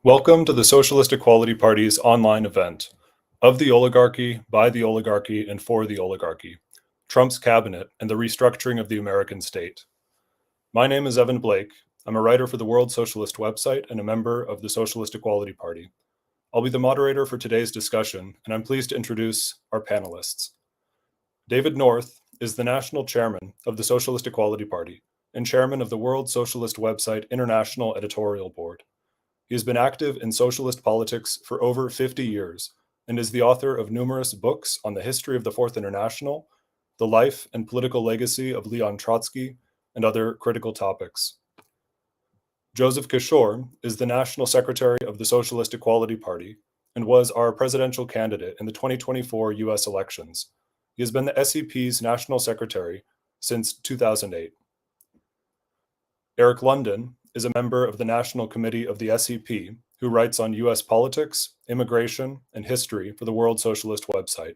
Welcome to the Socialist Equality Party's online event, Of the Oligarchy, by the Oligarchy, and for the Oligarchy, Trump's Cabinet and the Restructuring of the American State. My name is Evan Blake. I'm a writer for the World Socialist website and a member of the Socialist Equality Party. I'll be the moderator for today's discussion, and I'm pleased to introduce our panelists. David North is the national chairman of the Socialist Equality Party and chairman of the World Socialist website International Editorial Board. He has been active in socialist politics for over 50 years and is the author of numerous books on the history of the Fourth International, the life and political legacy of Leon Trotsky, and other critical topics. Joseph Kishore is the national secretary of the Socialist Equality Party and was our presidential candidate in the 2024 US elections. He has been the SEP's national secretary since 2008. Eric London is a member of the National Committee of the SEP who writes on US politics, immigration, and history for the World Socialist website.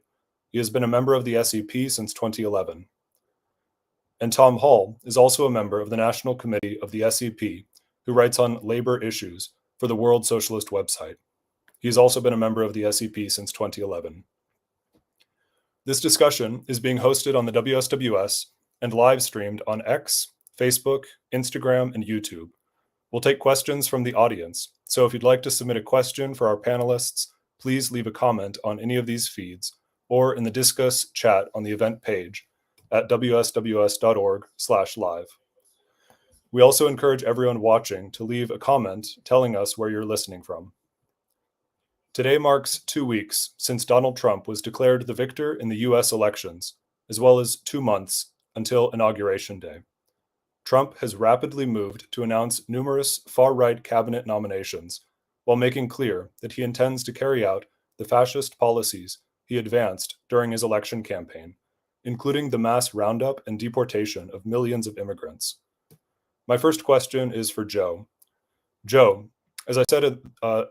He has been a member of the SEP since 2011. And Tom Hall is also a member of the National Committee of the SEP who writes on labor issues for the World Socialist website. He has also been a member of the SEP since 2011. This discussion is being hosted on the WSWS and live streamed on X, Facebook, Instagram, and YouTube. We'll take questions from the audience, so if you'd like to submit a question for our panelists, please leave a comment on any of these feeds or in the Discuss chat on the event page at wsws.org/live. We also encourage everyone watching to leave a comment telling us where you're listening from. Today marks 2 weeks since Donald Trump was declared the victor in the US elections, as well as 2 months until Inauguration Day. Trump has rapidly moved to announce numerous far-right cabinet nominations, while making clear that he intends to carry out the fascist policies he advanced during his election campaign, including the mass roundup and deportation of millions of immigrants. My first question is for Joe. Joe, as I said at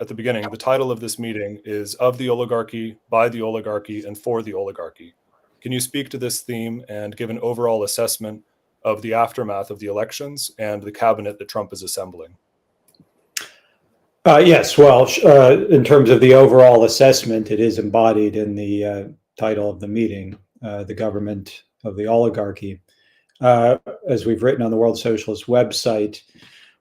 the beginning, the title of this meeting is Of the Oligarchy, by the Oligarchy, and for the Oligarchy. Can you speak to this theme and give an overall assessment of the aftermath of the elections and the cabinet that Trump is assembling? Yes, well, in terms of the overall assessment, it is embodied in the title of the meeting, the government of the oligarchy. As we've written on the World Socialist website,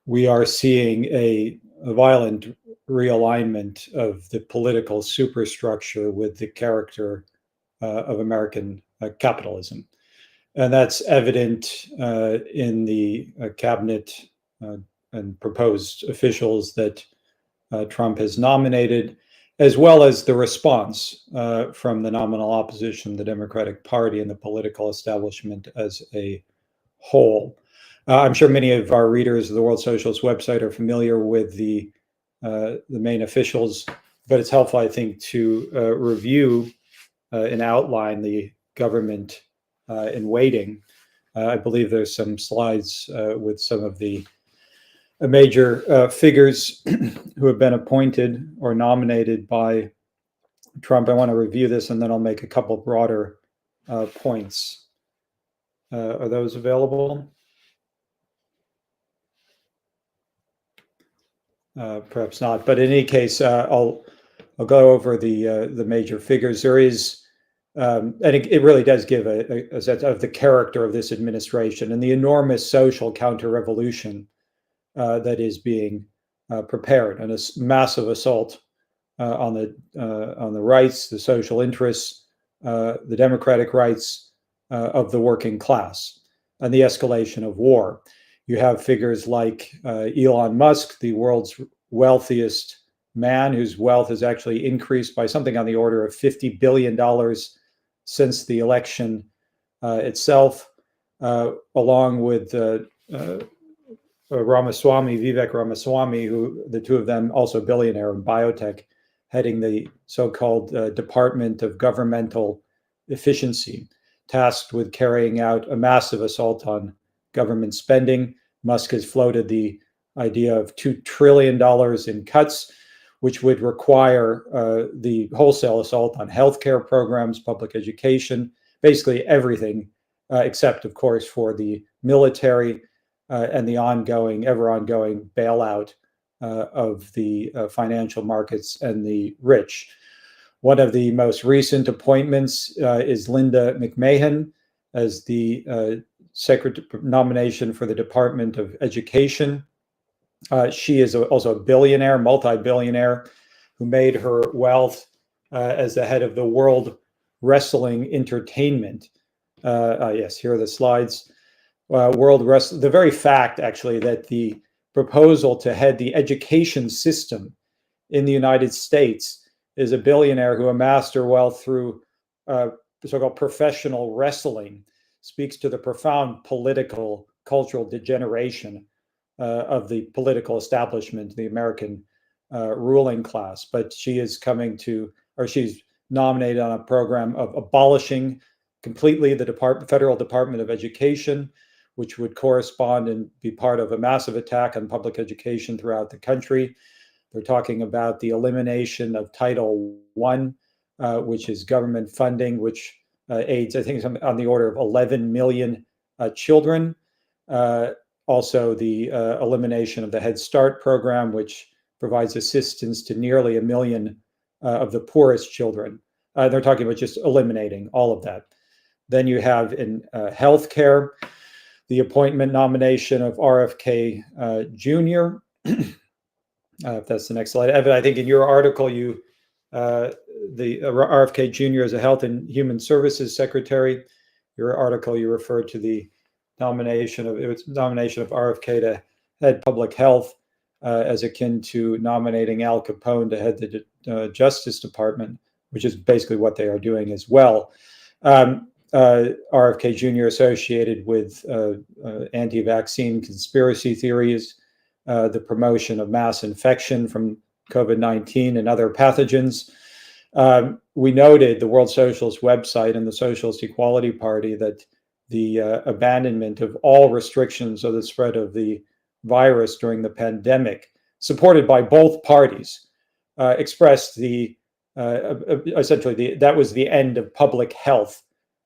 we are seeing a violent realignment of the political superstructure with the character of American capitalism. And that's evident in the cabinet and proposed officials that Trump has nominated, as well as the response from the nominal opposition, the Democratic Party, and the political establishment as a whole. I'm sure many of our readers of the World Socialist website are familiar with the main officials, but it's helpful, I think, to review and outline the government in waiting. I believe there's some slides with some of the major figures who have been appointed or nominated by Trump. I want to review this and then I'll make a couple broader points. Are those available? Perhaps not, but in any case, I'll go over the major figures. There is, and it really does give a sense of the character of this administration and the enormous social counter-revolution that is being prepared, and a massive assault on the rights, the social interests, the democratic rights of the working class, and the escalation of war. You have figures like Elon Musk, the world's wealthiest man, whose wealth has actually increased by something on the order of $50 billion since the election itself, along with Vivek Ramaswamy, who the two of them also billionaire in biotech, heading the so-called Department of Governmental Efficiency, tasked with carrying out a massive assault on government spending. Musk has floated the idea of $2 trillion in cuts, which would require the wholesale assault on healthcare programs, public education, basically everything, except, of course, for the military and the ever ongoing bailout of the financial markets and the rich. One of the most recent appointments is Linda McMahon as the nomination for the Department of Education. She is also a billionaire, multi-billionaire, who made her wealth as the head of the World Wrestling Entertainment. Yes, here are the slides. The very fact, actually, that the proposal to head the education system in the United States is a billionaire who amassed her wealth through so-called professional wrestling speaks to the profound political, cultural degeneration of the political establishment, the American ruling class. But she is she's nominated on a program of abolishing completely the Federal Department of Education, which would correspond and be part of a massive attack on public education throughout the country. They're talking about the elimination of Title I, which is government funding, which aids, I think, on the order of 11 million children. Also, the elimination of the Head Start program, which provides assistance to nearly 1 million of the poorest children. They're talking about just eliminating all of that. Then you have in healthcare, the appointment nomination of RFK Jr. If that's the next slide. Evan, I think in your article, the RFK Jr. as a Health and Human Services Secretary. Your article, you referred to the nomination of RFK to head public health as akin to nominating Al Capone to head the Justice Department, which is basically what they are doing as well. RFK Jr. associated with anti-vaccine conspiracy theories, the promotion of mass infection from COVID-19 and other pathogens. We noted the World Socialist website and the Socialist Equality Party that the abandonment of all restrictions of the spread of the virus during the pandemic, supported by both parties, expressed essentially that was the end of public health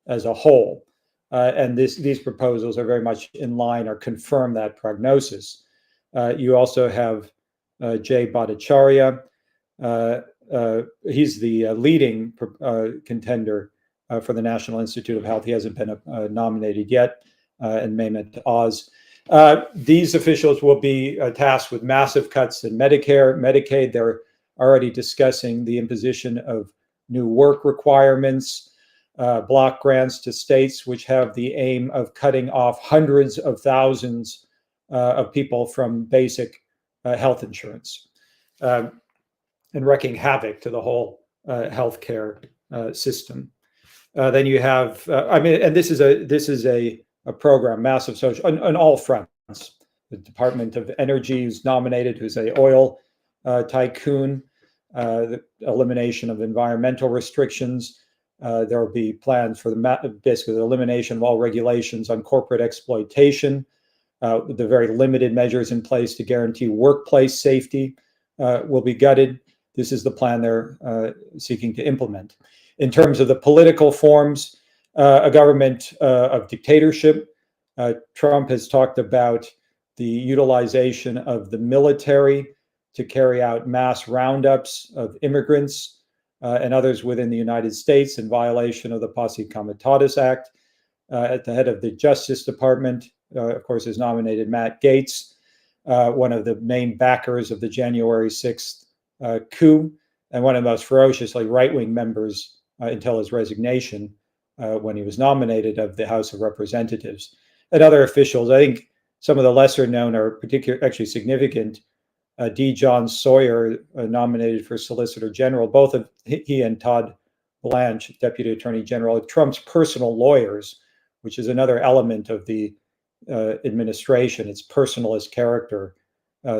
as a whole. And these proposals are very much in line or confirm that prognosis. You also have Jay Bhattacharya. He's the leading contender for the National Institute of Health. He hasn't been nominated yet, and Mehmet Oz. These officials will be tasked with massive cuts in Medicare, Medicaid. They're already discussing the imposition of new work requirements, block grants to states, which have the aim of cutting off hundreds of thousands of people from basic health insurance, and wreaking havoc to the whole healthcare system. Then you have, and this is a program, massive social on all fronts. The Department of Energy is nominated, who's a oil tycoon. The elimination of environmental restrictions. There will be plans for basically the elimination of all regulations on corporate exploitation. The very limited measures in place to guarantee workplace safety will be gutted. This is the plan they're seeking to implement. In terms of the political forms, a government of dictatorship. Trump has talked about the utilization of the military to carry out mass roundups of immigrants and others within the United States in violation of the Posse Comitatus Act. At the head of the Justice Department, of course, is nominated Matt Gaetz, one of the main backers of the January 6th coup, and one of the most ferociously right-wing members until his resignation when he was nominated of the House of Representatives. And other officials, I think some of the lesser known are actually significant. D. John Sawyer, nominated for Solicitor General, both of he and Todd Blanche, Deputy Attorney General, Trump's personal lawyers, which is another element of the administration, its personalist character,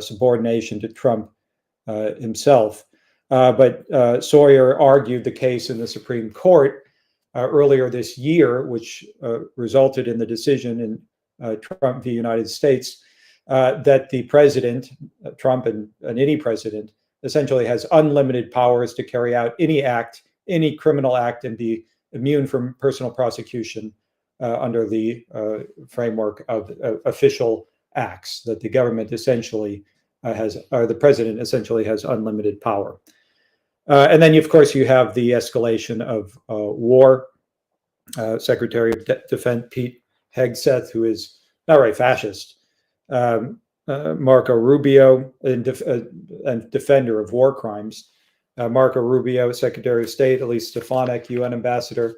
subordination to Trump himself. But Sawyer argued the case in the Supreme Court earlier this year, which resulted in the decision in Trump v. United States, that the president, Trump and any president, essentially has unlimited powers to carry out any criminal act, and be immune from personal prosecution under the framework of official acts, that the government essentially the president essentially has unlimited power. And then, of course, you have the escalation of war. Secretary of Defense Pete Hegseth, who is an outright fascist, Marco Rubio, and defender of war crimes. Marco Rubio, Secretary of State, Elise Stefanik, UN ambassador,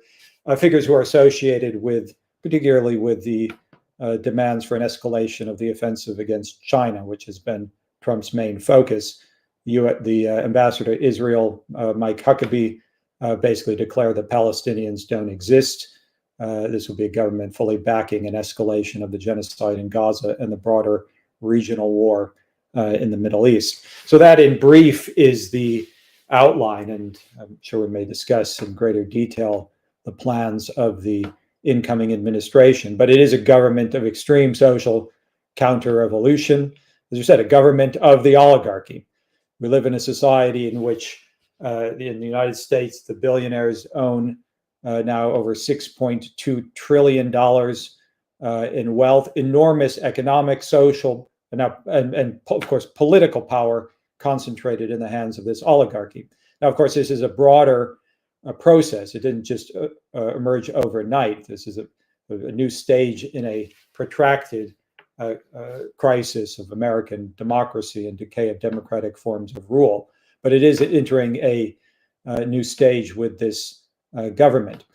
figures who are associated with, particularly with the demands for an escalation of the offensive against China, which has been Trump's main focus. The ambassador to Israel, Mike Huckabee, basically declared that Palestinians don't exist. This will be a government fully backing an escalation of the genocide in Gaza and the broader regional war in the Middle East. So that, in brief, is the outline, and I'm sure we may discuss in greater detail the plans of the incoming administration. But it is a government of extreme social counter-revolution. As you said, a government of the oligarchy. We live in a society in which, in the United States, the billionaires own now over $6.2 trillion in wealth, enormous economic, social, and of course, political power concentrated in the hands of this oligarchy. Now, of course, this is a broader process. It didn't just emerge overnight. This is a new stage in a protracted crisis of American democracy and decay of democratic forms of rule. But it is entering a new stage with this government.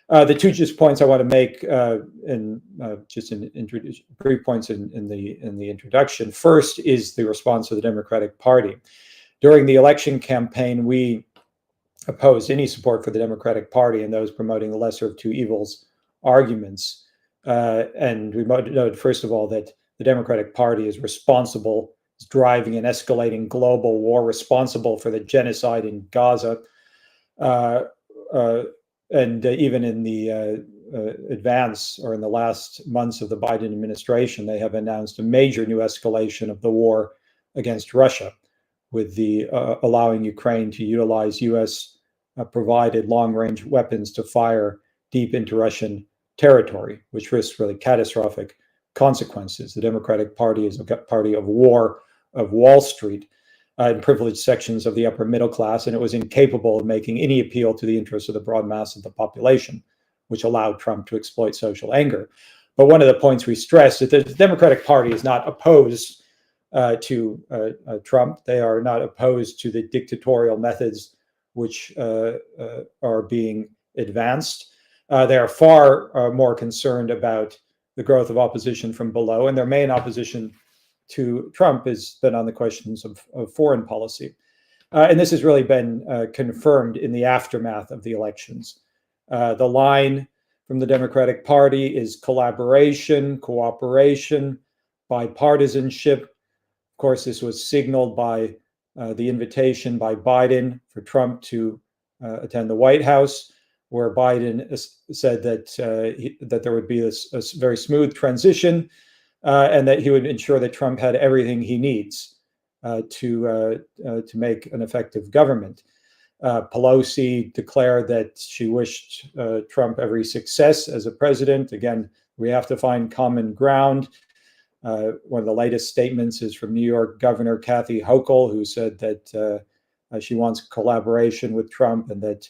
The two just points I want to make brief points in the introduction. First is the response of the Democratic Party. During the election campaign, we opposed any support for the Democratic Party and those promoting the lesser of two evils arguments. And we noted, first of all, that the Democratic Party is responsible, is driving an escalating global war, responsible for the genocide in Gaza. And even in the advance or in the last months of the Biden administration, they have announced a major new escalation of the war against Russia, with the allowing Ukraine to utilize U.S. Provided long-range weapons to fire deep into Russian territory, which risks really catastrophic consequences. The Democratic Party is a party of war, of Wall Street, and privileged sections of the upper middle class, and it was incapable of making any appeal to the interests of the broad mass of the population, which allowed Trump to exploit social anger. But one of the points we stressed is that the Democratic Party is not opposed to Trump. They are not opposed to the dictatorial methods which are being advanced. They are far more concerned about the growth of opposition from below, and their main opposition to Trump has been on the questions of foreign policy. And this has really been confirmed in the aftermath of the elections. The line from the Democratic Party is collaboration, cooperation, bipartisanship. Of course, this was signaled by the invitation by Biden for Trump to attend the White House, where Biden said that there would be a very smooth transition, and that he would ensure that Trump had everything he needs to make an effective government. Pelosi declared that she wished Trump every success as a president. Again, we have to find common ground. One of the latest statements is from New York Governor Kathy Hochul, who said that she wants collaboration with Trump, and that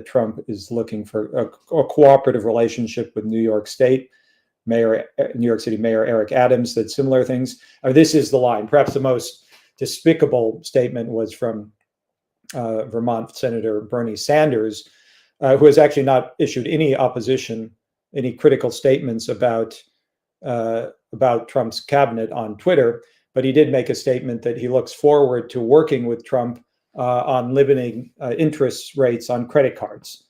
Trump is looking for a cooperative relationship with New York State. New York City Mayor Eric Adams said similar things. This is the line. Perhaps the most despicable statement was from Vermont Senator Bernie Sanders, who has actually not issued any opposition, any critical statements about Trump's cabinet on Twitter, but he did make a statement that he looks forward to working with Trump on limiting interest rates on credit cards.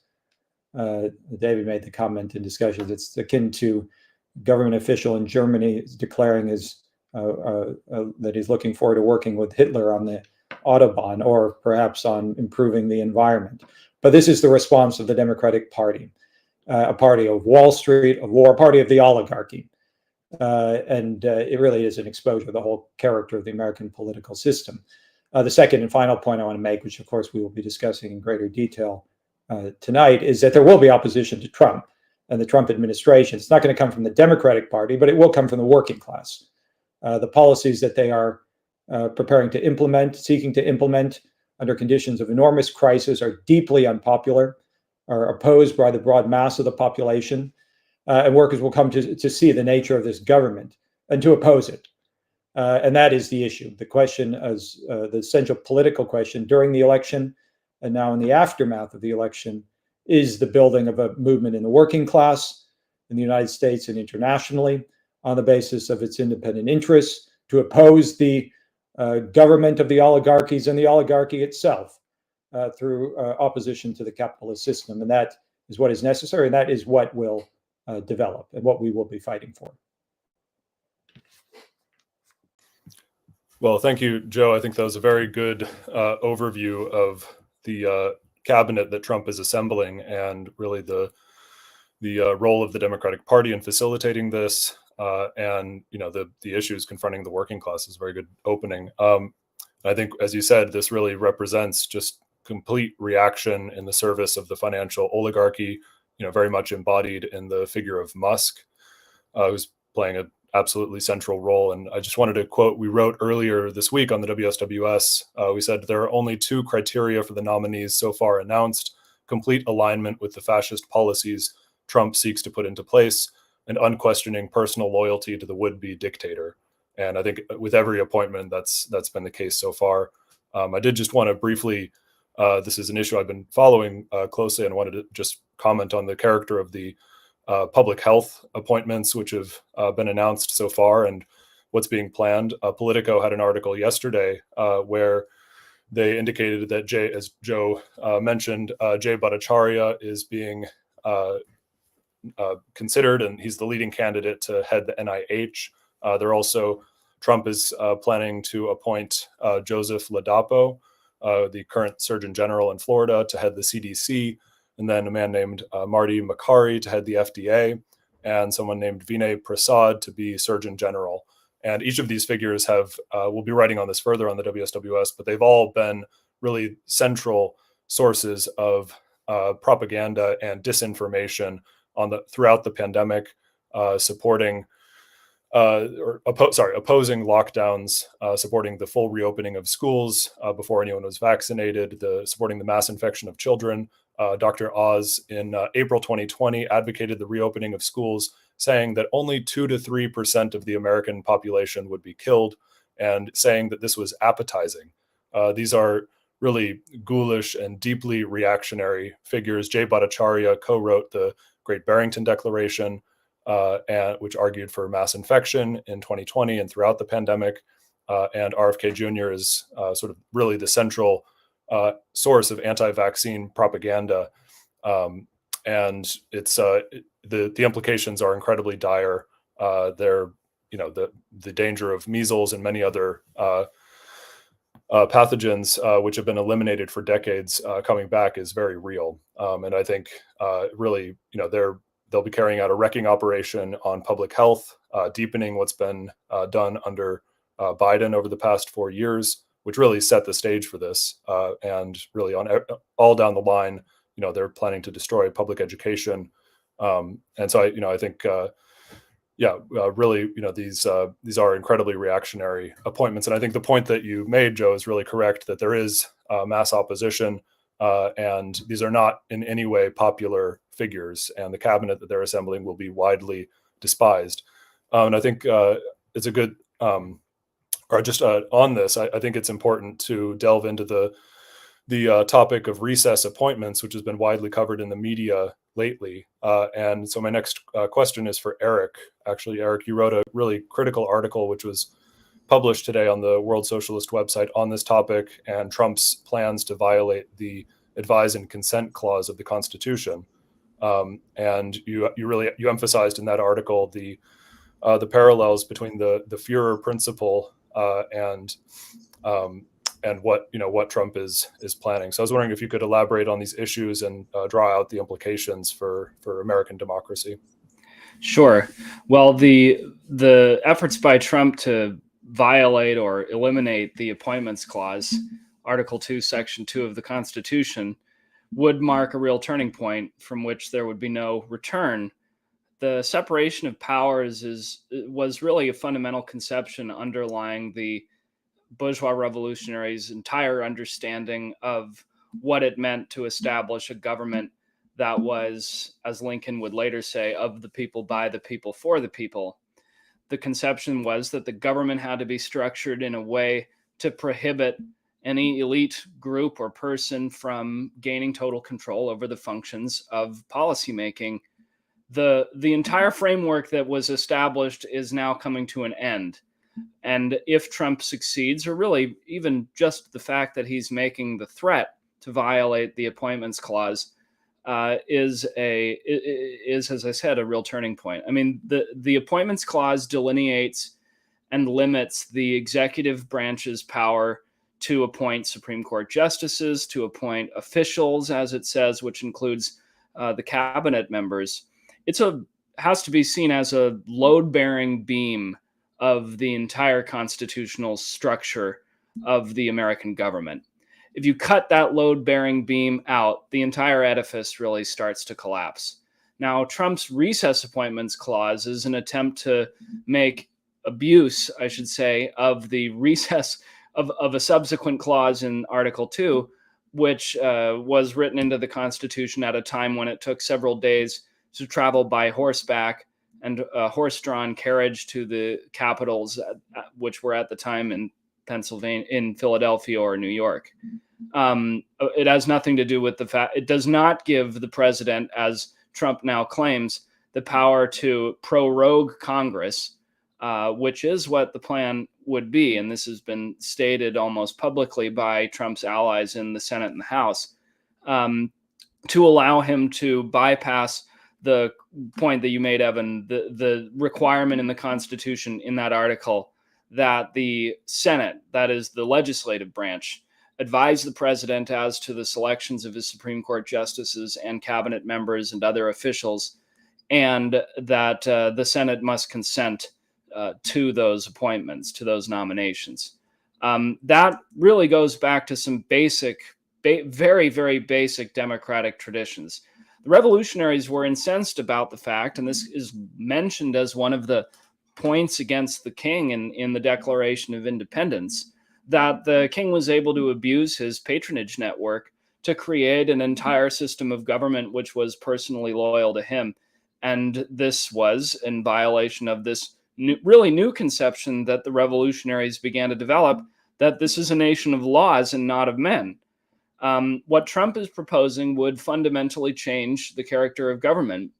David made the comment in discussions. It's akin to government official in Germany declaring that he's looking forward to working with Hitler on the Autobahn, or perhaps on improving the environment. But this is the response of the Democratic Party, a party of Wall Street, of war, a party of the oligarchy. And it really is an exposure of the whole character of the American political system. The second and final point I want to make, which of course we will be discussing in greater detail tonight, is that there will be opposition to Trump and the Trump administration. It's not going to come from the Democratic Party, but it will come from the working class. The policies that they are seeking to implement under conditions of enormous crisis, are deeply unpopular, are opposed by the broad mass of the population, and workers will come to see the nature of this government and to oppose it. And that is the issue. The question is the central political question during the election and now in the aftermath of the election is the building of a movement in the working class in the United States and internationally on the basis of its independent interests to oppose the government of the oligarchies and the oligarchy itself through opposition to the capitalist system. And that is what is necessary, and that is what will develop and what we will be fighting for. Well, thank you, Joe. I think that was a very good overview of the cabinet that Trump is assembling, and really the role of the Democratic Party in facilitating this, and the issues confronting the working class is a very good opening. I think, as you said, this really represents just complete reaction in the service of the financial oligarchy. Very much embodied in the figure of Musk, who's playing an absolutely central role. And I just wanted to quote, we wrote earlier this week on the WSWS, we said, there are only two criteria for the nominees so far announced: complete alignment with the fascist policies Trump seeks to put into place, and unquestioning personal loyalty to the would-be dictator. And I think with every appointment, that's been the case so far. I did just want to briefly, this is an issue I've been following closely, and wanted to just comment on the character of the public health appointments, which have been announced so far and what's being planned. Politico had an article yesterday where they indicated that as Joe mentioned, Jay Bhattacharya is being considered, and he's the leading candidate to head the NIH. Trump is planning to appoint Joseph Ladapo, the current Surgeon General in Florida, to head the CDC, and then a man named Marty Makary to head the FDA, and someone named Vinay Prasad to be Surgeon General. And each of these figures we'll be writing on this further on the WSWS, but they've all been really central sources of propaganda and disinformation throughout the pandemic, opposing lockdowns, supporting the full reopening of schools before anyone was vaccinated, supporting the mass infection of children. Dr. Oz in April 2020 advocated the reopening of schools, saying that only 2 to 3% of the American population would be killed, and saying that this was appetizing. These are really ghoulish and deeply reactionary figures. Jay Bhattacharya co-wrote the Great Barrington Declaration, which argued for mass infection in 2020 and throughout the pandemic. And RFK Jr. is sort of really the central source of anti-vaccine propaganda, and it's the implications are incredibly dire. The danger of measles and many other pathogens which have been eliminated for decades coming back is very real, and I think really they'll be carrying out a wrecking operation on public health, deepening what's been done under Biden over the past 4 years, which really set the stage for this. And really all down the line, they're planning to destroy public education. And so I think, really, these are incredibly reactionary appointments. And I think the point that you made, Joe, is really correct, that there is mass opposition, and these are not in any way popular figures, and the cabinet that they're assembling will be widely despised. And I think it's a good, on this, I think it's important to delve into the topic of recess appointments, which has been widely covered in the media lately. And so my next question is for Eric. Actually, Eric, you wrote a really critical article, which was published today on the World Socialist website on this topic, and Trump's plans to violate the advise and consent clause of the Constitution. And you emphasized in that article the parallels between the Führer principle and what Trump is planning. So I was wondering if you could elaborate on these issues and draw out the implications for American democracy. Sure. Well, the efforts by Trump to violate or eliminate the Appointments Clause, Article 2, Section 2 of the Constitution, would mark a real turning point from which there would be no return. The separation of powers was really a fundamental conception underlying the bourgeois revolutionaries' entire understanding of what it meant to establish a government that was, as Lincoln would later say, of the people, by the people, for the people. The conception was that the government had to be structured in a way to prohibit any elite group or person from gaining total control over the functions of policymaking. The entire framework that was established is now coming to an end. And if Trump succeeds, or really even just the fact that he's making the threat to violate the appointments clause, is, as I said, a real turning point. I mean, the appointments clause delineates and limits the executive branch's power to appoint Supreme Court justices, to appoint officials, as it says, which includes the cabinet members. Has to be seen as a load-bearing beam of the entire constitutional structure of the American government. If you cut that load-bearing beam out, the entire edifice really starts to collapse. Now, Trump's recess appointments clause is an attempt to make abuse, I should say, of the recess of a subsequent clause in Article 2, which was written into the Constitution at a time when it took several days to travel by horseback and a horse-drawn carriage to the capitals, which were at the time in Pennsylvania, in Philadelphia or New York. It has nothing to do with the fact, it does not give the president, as Trump now claims, the power to prorogue Congress, which is what the plan would be. And this has been stated almost publicly by Trump's allies in the Senate and the House, to allow him to bypass the point that you made, Evan, the requirement in the Constitution in that article that the Senate, that is the legislative branch, advise the president as to the selections of his Supreme Court justices and cabinet members and other officials, and that the Senate must consent to those appointments, to those nominations. That really goes back to some very, very basic democratic traditions. The revolutionaries were incensed about the fact, and this is mentioned as one of the points against the king in the Declaration of Independence, that the king was able to abuse his patronage network to create an entire system of government which was personally loyal to him. And this was in violation of this really new conception that the revolutionaries began to develop, that this is a nation of laws and not of men. What Trump is proposing would fundamentally change the character of government.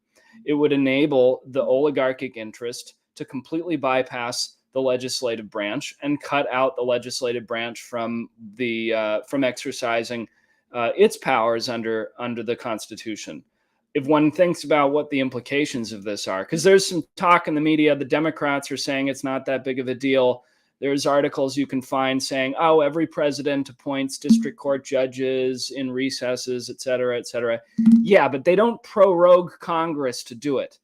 It would enable the oligarchic interest to completely bypass the legislative branch and cut out the legislative branch from exercising its powers under the Constitution. If one thinks about what the implications of this are, because there's some talk in the media, the Democrats are saying it's not that big of a deal. There's articles you can find saying, oh, every president appoints district court judges in recesses, et cetera, et cetera. Yeah, but they don't prorogue Congress to do it.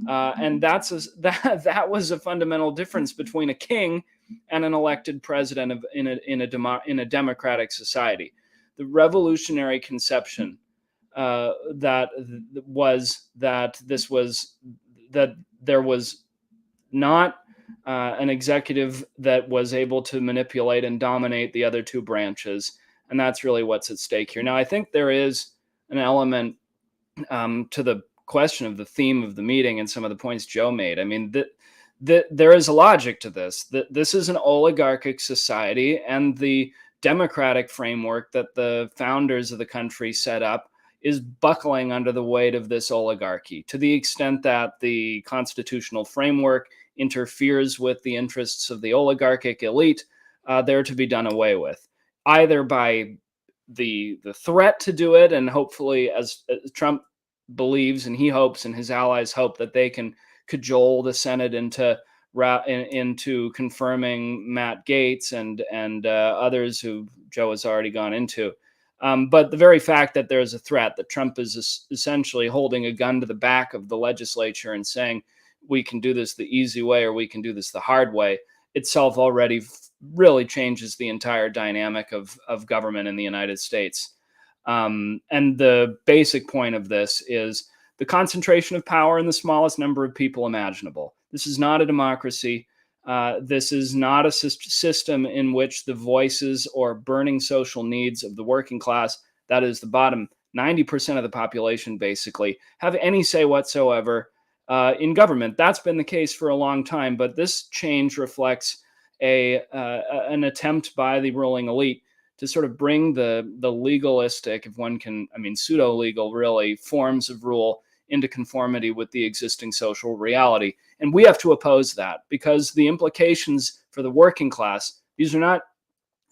And that was a fundamental difference between a king and an elected president in a democratic society. The revolutionary conception that there was not an executive that was able to manipulate and dominate the other two branches, and that's really what's at stake here. Now, I think there is an element to the question of the theme of the meeting and some of the points Joe made. I mean, there is a logic to this. This is an oligarchic society, and the democratic framework that the founders of the country set up is buckling under the weight of this oligarchy, to the extent that the constitutional framework interferes with the interests of the oligarchic elite. They're to be done away with, either by the threat to do it, and hopefully, as Trump believes and he hopes and his allies hope, that they can cajole the Senate into confirming Matt Gaetz and others who Joe has already gone into. But the very fact that there's a threat, that Trump is essentially holding a gun to the back of the legislature and saying, we can do this the easy way or we can do this the hard way, itself already really changes the entire dynamic of government in the United States. And the basic point of this is the concentration of power in the smallest number of people imaginable. This is not a democracy. This is not a system in which the voices or burning social needs of the working class, that is the bottom 90% of the population, basically, have any say whatsoever in government. That's been the case for a long time, but this change reflects an attempt by the ruling elite to sort of bring the legalistic, if one can, I mean, pseudo-legal, really, forms of rule into conformity with the existing social reality. And we have to oppose that, because the implications for the working class, we're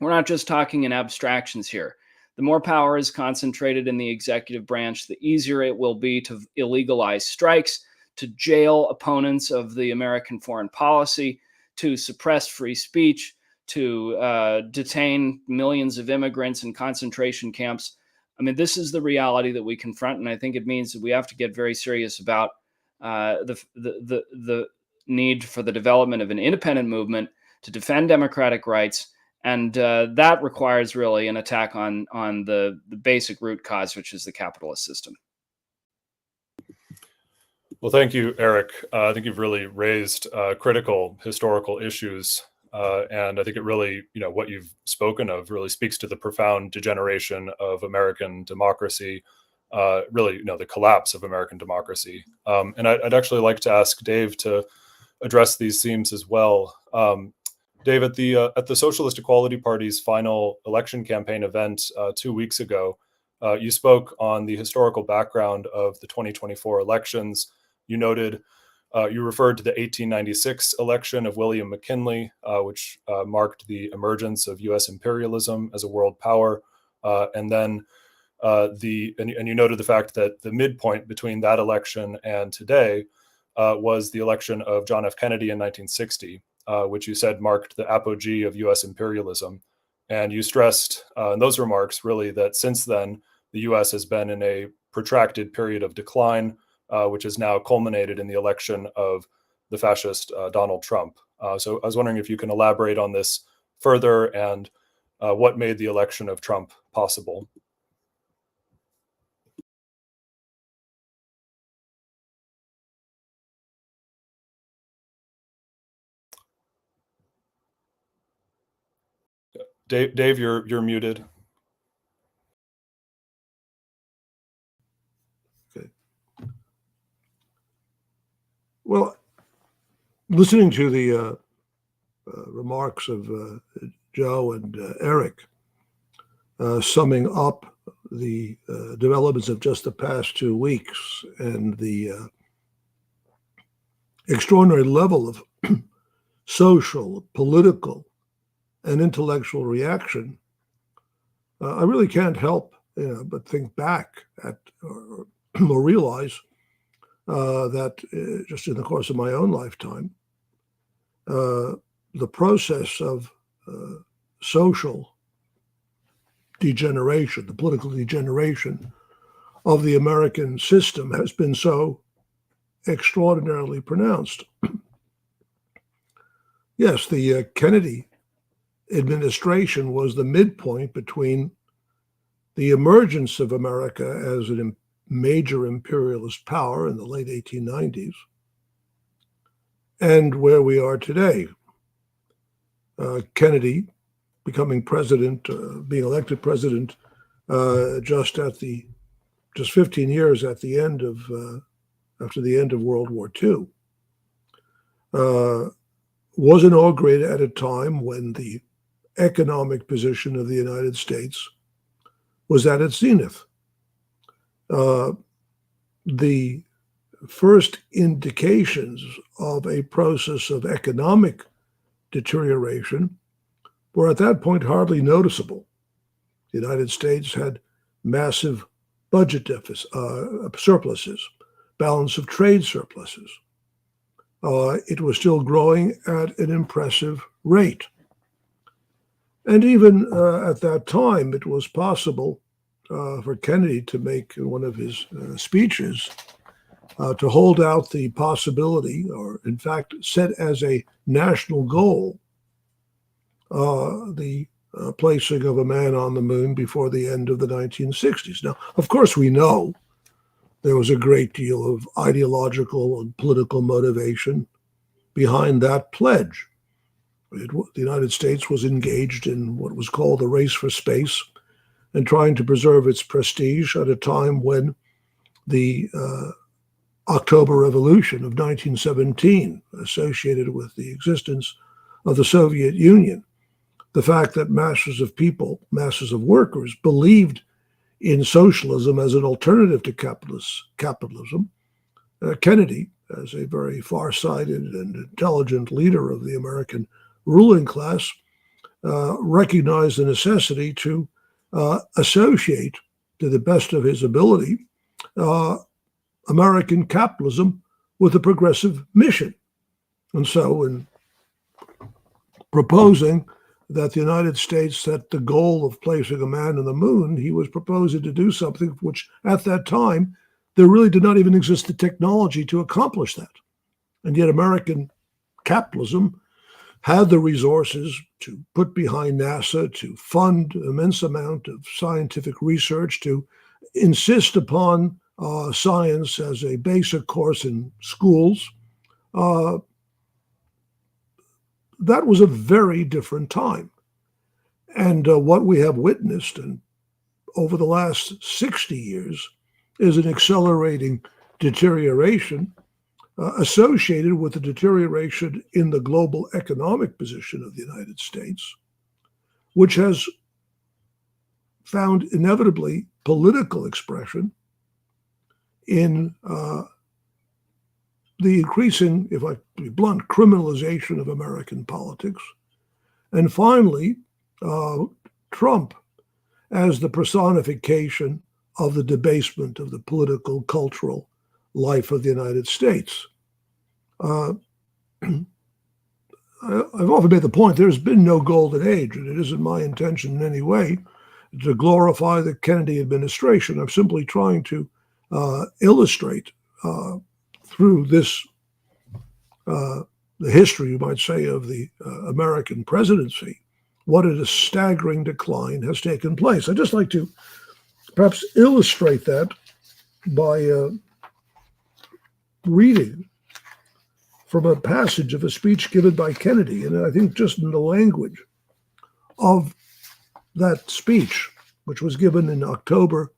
not just talking in abstractions here. The more power is concentrated in the executive branch, the easier it will be to illegalize strikes, to jail opponents of the American foreign policy, to suppress free speech, to detain millions of immigrants in concentration camps. I mean, this is the reality that we confront, and I think it means that we have to get very serious about the need for the development of an independent movement to defend democratic rights, and that requires really an attack on the basic root cause, which is the capitalist system. Well, thank you, Eric. I think you've really raised critical historical issues, and I think it really, what you've spoken of really speaks to the profound degeneration of American democracy, really, the collapse of American democracy. And I'd actually like to ask Dave to address these themes as well. Dave, at the Socialist Equality Party's final election campaign event 2 weeks ago, you spoke on the historical background of the 2024 elections. You noted, you referred to the 1896 election of William McKinley, which marked the emergence of U.S. imperialism as a world power, and then you noted the fact that the midpoint between that election and today was the election of John F. Kennedy in 1960, which you said marked the apogee of U.S. imperialism. And you stressed in those remarks really that since then, the U.S. has been in a protracted period of decline, which has now culminated in the election of the fascist Donald Trump. So I was wondering if you can elaborate on this further and what made the election of Trump possible. Dave, you're muted. Okay. Well, listening to the remarks of Joe and Eric, summing up the developments of just the past 2 weeks and the extraordinary level of social, political, and intellectual reaction, I really can't help but think back at or realize that just in the course of my own lifetime, the process of social degeneration, the political degeneration of the American system has been so extraordinarily pronounced. Yes, the Kennedy administration was the midpoint between the emergence of America as a major imperialist power in the late 1890s and where we are today. Kennedy becoming president, being elected president just 15 years after the end of World War II, was inaugurated at a time when the economic position of the United States was at its zenith. The first indications of a process of economic deterioration were at that point hardly noticeable. The United States had massive budget surpluses, balance of trade surpluses. It was still growing at an impressive rate. And even at that time, it was possible for Kennedy to make in one of his speeches to hold out the possibility, or in fact set as a national goal, the placing of a man on the moon before the end of the 1960s. Now, of course, we know there was a great deal of ideological and political motivation behind that pledge. The United States was engaged in what was called the race for space and trying to preserve its prestige at a time when the October Revolution of 1917, associated with the existence of the Soviet Union, the fact that masses of people, masses of workers, believed in socialism as an alternative to capitalism. Kennedy, as a very far-sighted and intelligent leader of the American ruling class, recognized the necessity to associate, to the best of his ability, American capitalism with a progressive mission. And so in proposing that the United States set the goal of placing a man on the moon, he was proposing to do something which at that time, there really did not even exist the technology to accomplish that. And yet American capitalism had the resources to put behind NASA, to fund an immense amount of scientific research, to insist upon science as a basic course in schools. That was a very different time. And what we have witnessed over the last 60 years is an accelerating deterioration associated with the deterioration in the global economic position of the United States, which has found inevitably political expression in the increasing, if I be blunt, criminalization of American politics. And finally, Trump as the personification of the debasement of the political, cultural life of the United States. I've often made the point there's been no golden age, and it isn't my intention in any way to glorify the Kennedy administration. I'm simply trying to illustrate through this, the history, you might say, of the American presidency, what a staggering decline has taken place. I'd just like to perhaps illustrate that by reading from a passage of a speech given by Kennedy, and I think just in the language of that speech, which was given on October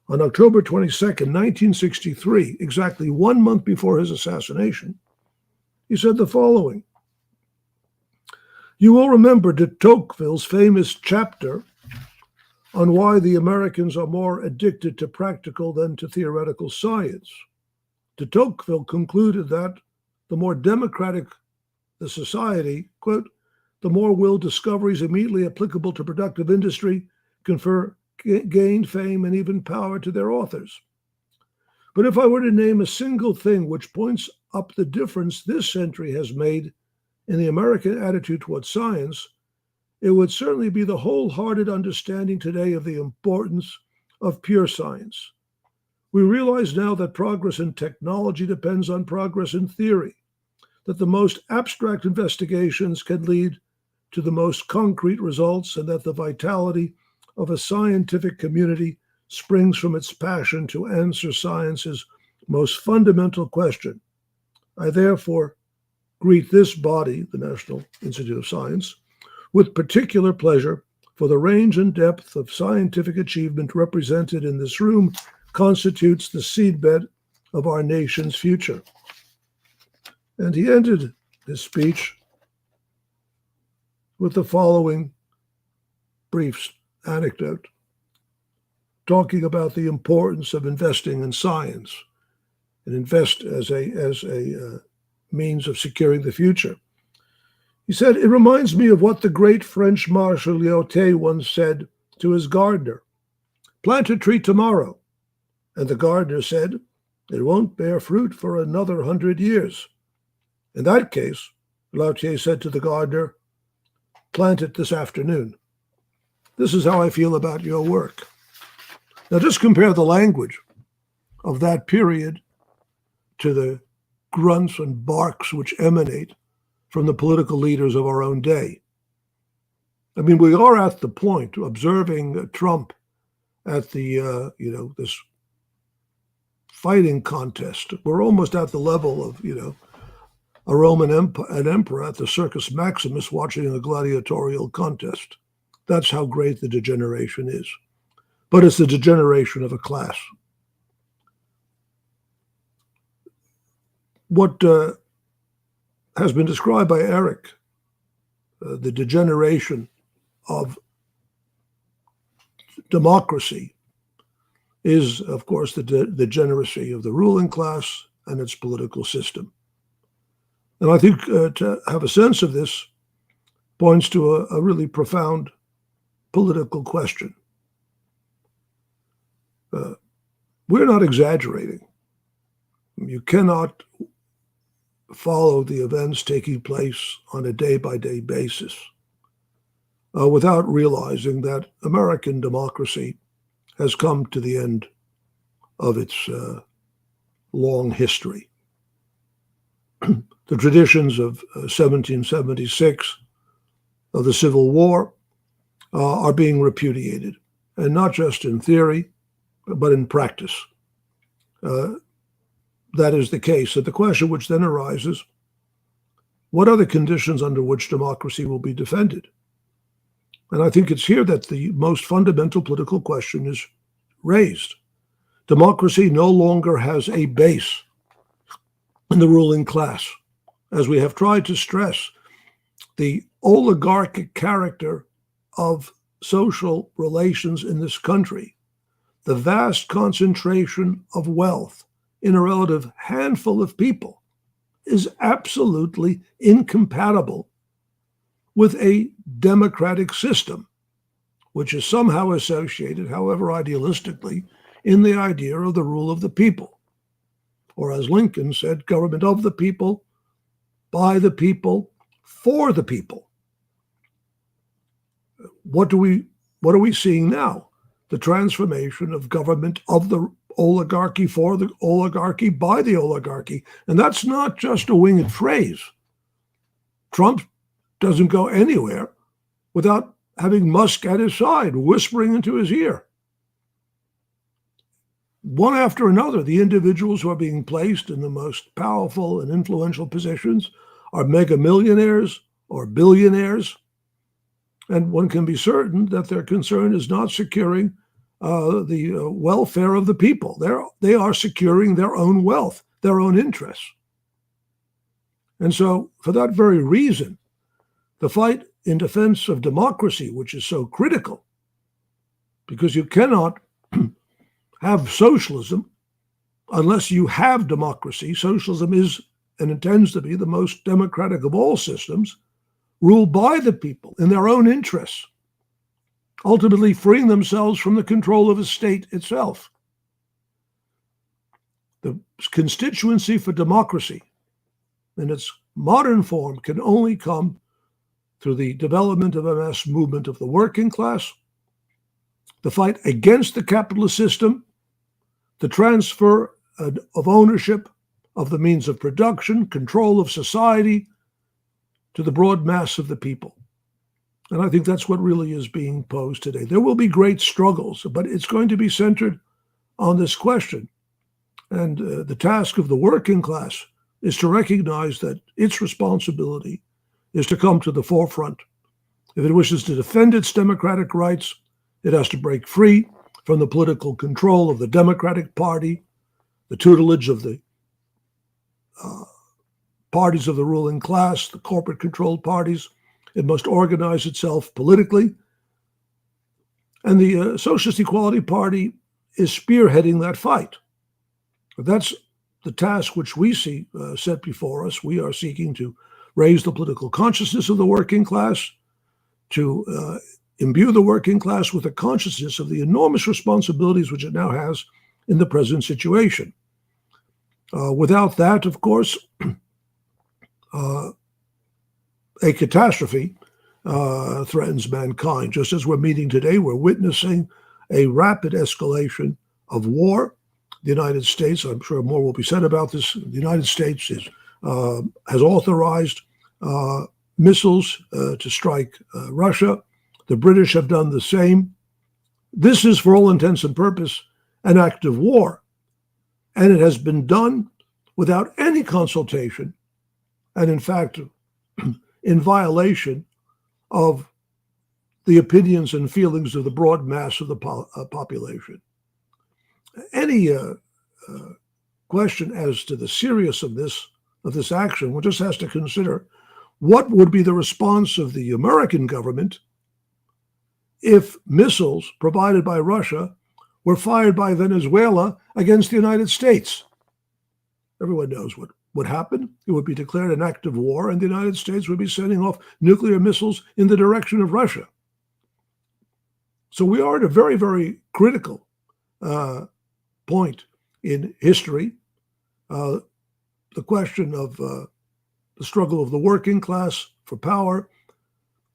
22nd, 1963, exactly 1 month before his assassination. He said the following: "You will remember de Tocqueville's famous chapter on why the Americans are more addicted to practical than to theoretical science. De Tocqueville concluded that the more democratic the society, quote, the more will discoveries immediately applicable to productive industry confer gain, fame, and even power to their authors. But if I were to name a single thing which points up the difference this century has made in the American attitude towards science, it would certainly be the wholehearted understanding today of the importance of pure science. We realize now that progress in technology depends on progress in theory, that the most abstract investigations can lead to the most concrete results, and that the vitality of a scientific community springs from its passion to answer science's most fundamental question. I therefore greet this body, the National Institute of Science, with particular pleasure, for the range and depth of scientific achievement represented in this room constitutes the seedbed of our nation's future." And he ended his speech with the following brief anecdote, talking about the importance of investing in science and invest as a means of securing the future. He said, "It reminds me of what the great French Marshal Lyautey once said to his gardener: 'Plant a tree tomorrow.' And the gardener said, 'It won't bear fruit for another 100 years.' In that case," Lyautey said to the gardener, "plant it this afternoon." This is how I feel about your work. Now just compare the language of that period to the grunts and barks which emanate from the political leaders of our own day. I mean, we are at the point, observing Trump at the, this fighting contest. We're almost at the level of, a Roman an emperor at the Circus Maximus watching a gladiatorial contest. That's how great the degeneration is. But it's the degeneration of a class. What has been described by Eric, the degeneration of democracy, is, of course, the degeneracy of the ruling class and its political system. And I think to have a sense of this points to a really profound political question. We're not exaggerating. You cannot follow the events taking place on a day-by-day basis without realizing that American democracy has come to the end of its long history. The traditions of 1776, of the Civil War, are being repudiated, and not just in theory, but in practice. That is the case. So the question which then arises, what are the conditions under which democracy will be defended? And I think it's here that the most fundamental political question is raised. Democracy no longer has a base in the ruling class. As we have tried to stress, the oligarchic character of social relations in this country, the vast concentration of wealth in a relative handful of people, is absolutely incompatible with a democratic system, which is somehow associated, however idealistically, in the idea of the rule of the people. Or as Lincoln said, government of the people, by the people, for the people. What are we seeing now? The transformation of government of the oligarchy, for the oligarchy, by the oligarchy. And that's not just a winged phrase. Trump doesn't go anywhere without having Musk at his side, whispering into his ear. One after another, the individuals who are being placed in the most powerful and influential positions are mega millionaires or billionaires. And one can be certain that their concern is not securing the welfare of the people. They are securing their own wealth, their own interests. And so for that very reason, the fight in defense of democracy, which is so critical, because you cannot have socialism unless you have democracy. Socialism is and intends to be the most democratic of all systems, ruled by the people in their own interests, ultimately freeing themselves from the control of the state itself. The constituency for democracy in its modern form can only come through the development of a mass movement of the working class, the fight against the capitalist system, the transfer of ownership of the means of production, control of society to the broad mass of the people. And I think that's what really is being posed today. There will be great struggles, but it's going to be centered on this question. And the task of the working class is to recognize that its responsibility is to come to the forefront. If it wishes to defend its democratic rights, it has to break free from the political control of the Democratic Party, the tutelage of the parties of the ruling class, the corporate-controlled parties. It must organize itself politically. And the Socialist Equality Party is spearheading that fight. That's the task which we see set before us. We are seeking to raise the political consciousness of the working class, to imbue the working class with a consciousness of the enormous responsibilities which it now has in the present situation. Without that, of course, a catastrophe threatens mankind. Just as we're meeting today, we're witnessing a rapid escalation of war. The United States, I'm sure more will be said about this, the United States has authorized missiles to strike Russia. The British have done the same. This is, for all intents and purposes, an act of war. And it has been done without any consultation and in fact, in violation of the opinions and feelings of the broad mass of the population. Any question as to the seriousness of this action, one just has to consider what would be the response of the American government if missiles provided by Russia were fired by Venezuela against the United States. Everyone knows what would happen. It would be declared an act of war, and the United States would be sending off nuclear missiles in the direction of Russia. So we are at a very, very critical point in history. The question of the struggle of the working class for power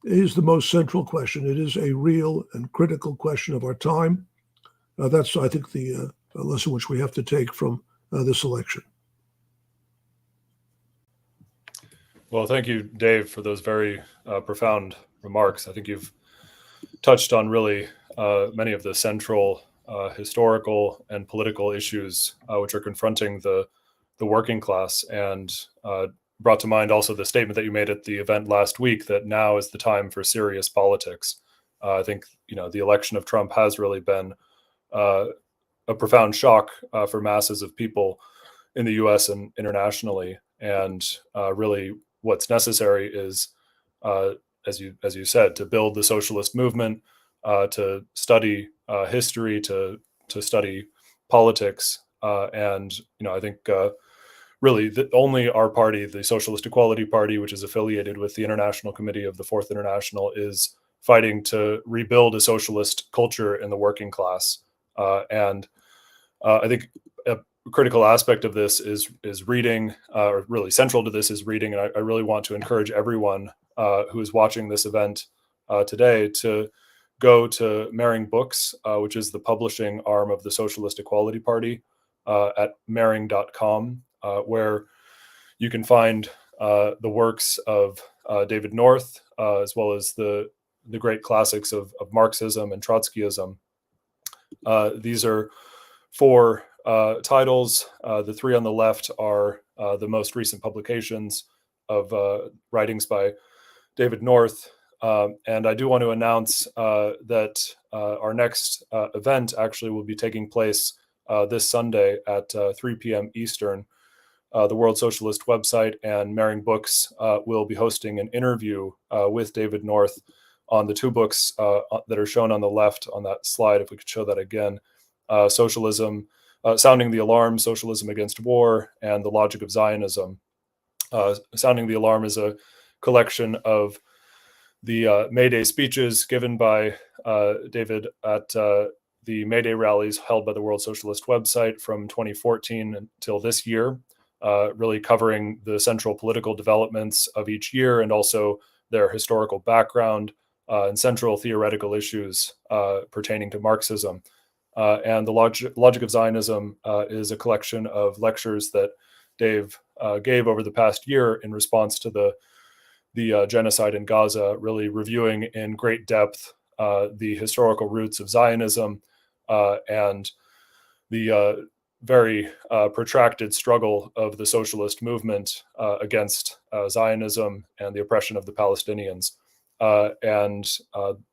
is the most central question. It is a real and critical question of our time. That's, I think, the lesson which we have to take from this election. Well, thank you, Dave, for those very profound remarks. I think you've touched on really many of the central historical and political issues which are confronting the working class, and brought to mind also the statement that you made at the event last week that now is the time for serious politics. I think the election of Trump has really been a profound shock for masses of people in the U.S. and internationally, and really what's necessary is, as you said, to build the socialist movement, to study history, to study politics, and I think really only our party, the Socialist Equality Party, which is affiliated with the International Committee of the Fourth International, is fighting to rebuild a socialist culture in the working class. And I think a critical aspect of this is reading, or really central to this is reading. And I really want to encourage everyone who is watching this event today to go to Mering Books, which is the publishing arm of the Socialist Equality Party, at mering.com, where you can find the works of David North, as well as the great classics of Marxism and Trotskyism. These are four titles. The three on the left are the most recent publications of writings by David North. And I do want to announce that our next event actually will be taking place this Sunday at 3 p.m. Eastern. The World Socialist website and Mering Books will be hosting an interview with David North on the two books that are shown on the left on that slide, if we could show that again. Socialism, Sounding the Alarm, Socialism Against War, and The Logic of Zionism. Sounding the Alarm is a collection of the May Day speeches given by David at the May Day rallies held by the World Socialist website from 2014 until this year, really covering the central political developments of each year and also their historical background and central theoretical issues pertaining to Marxism. And The Logic of Zionism is a collection of lectures that Dave gave over the past year in response to the genocide in Gaza, really reviewing in great depth the historical roots of Zionism and the very protracted struggle of the socialist movement against Zionism and the oppression of the Palestinians.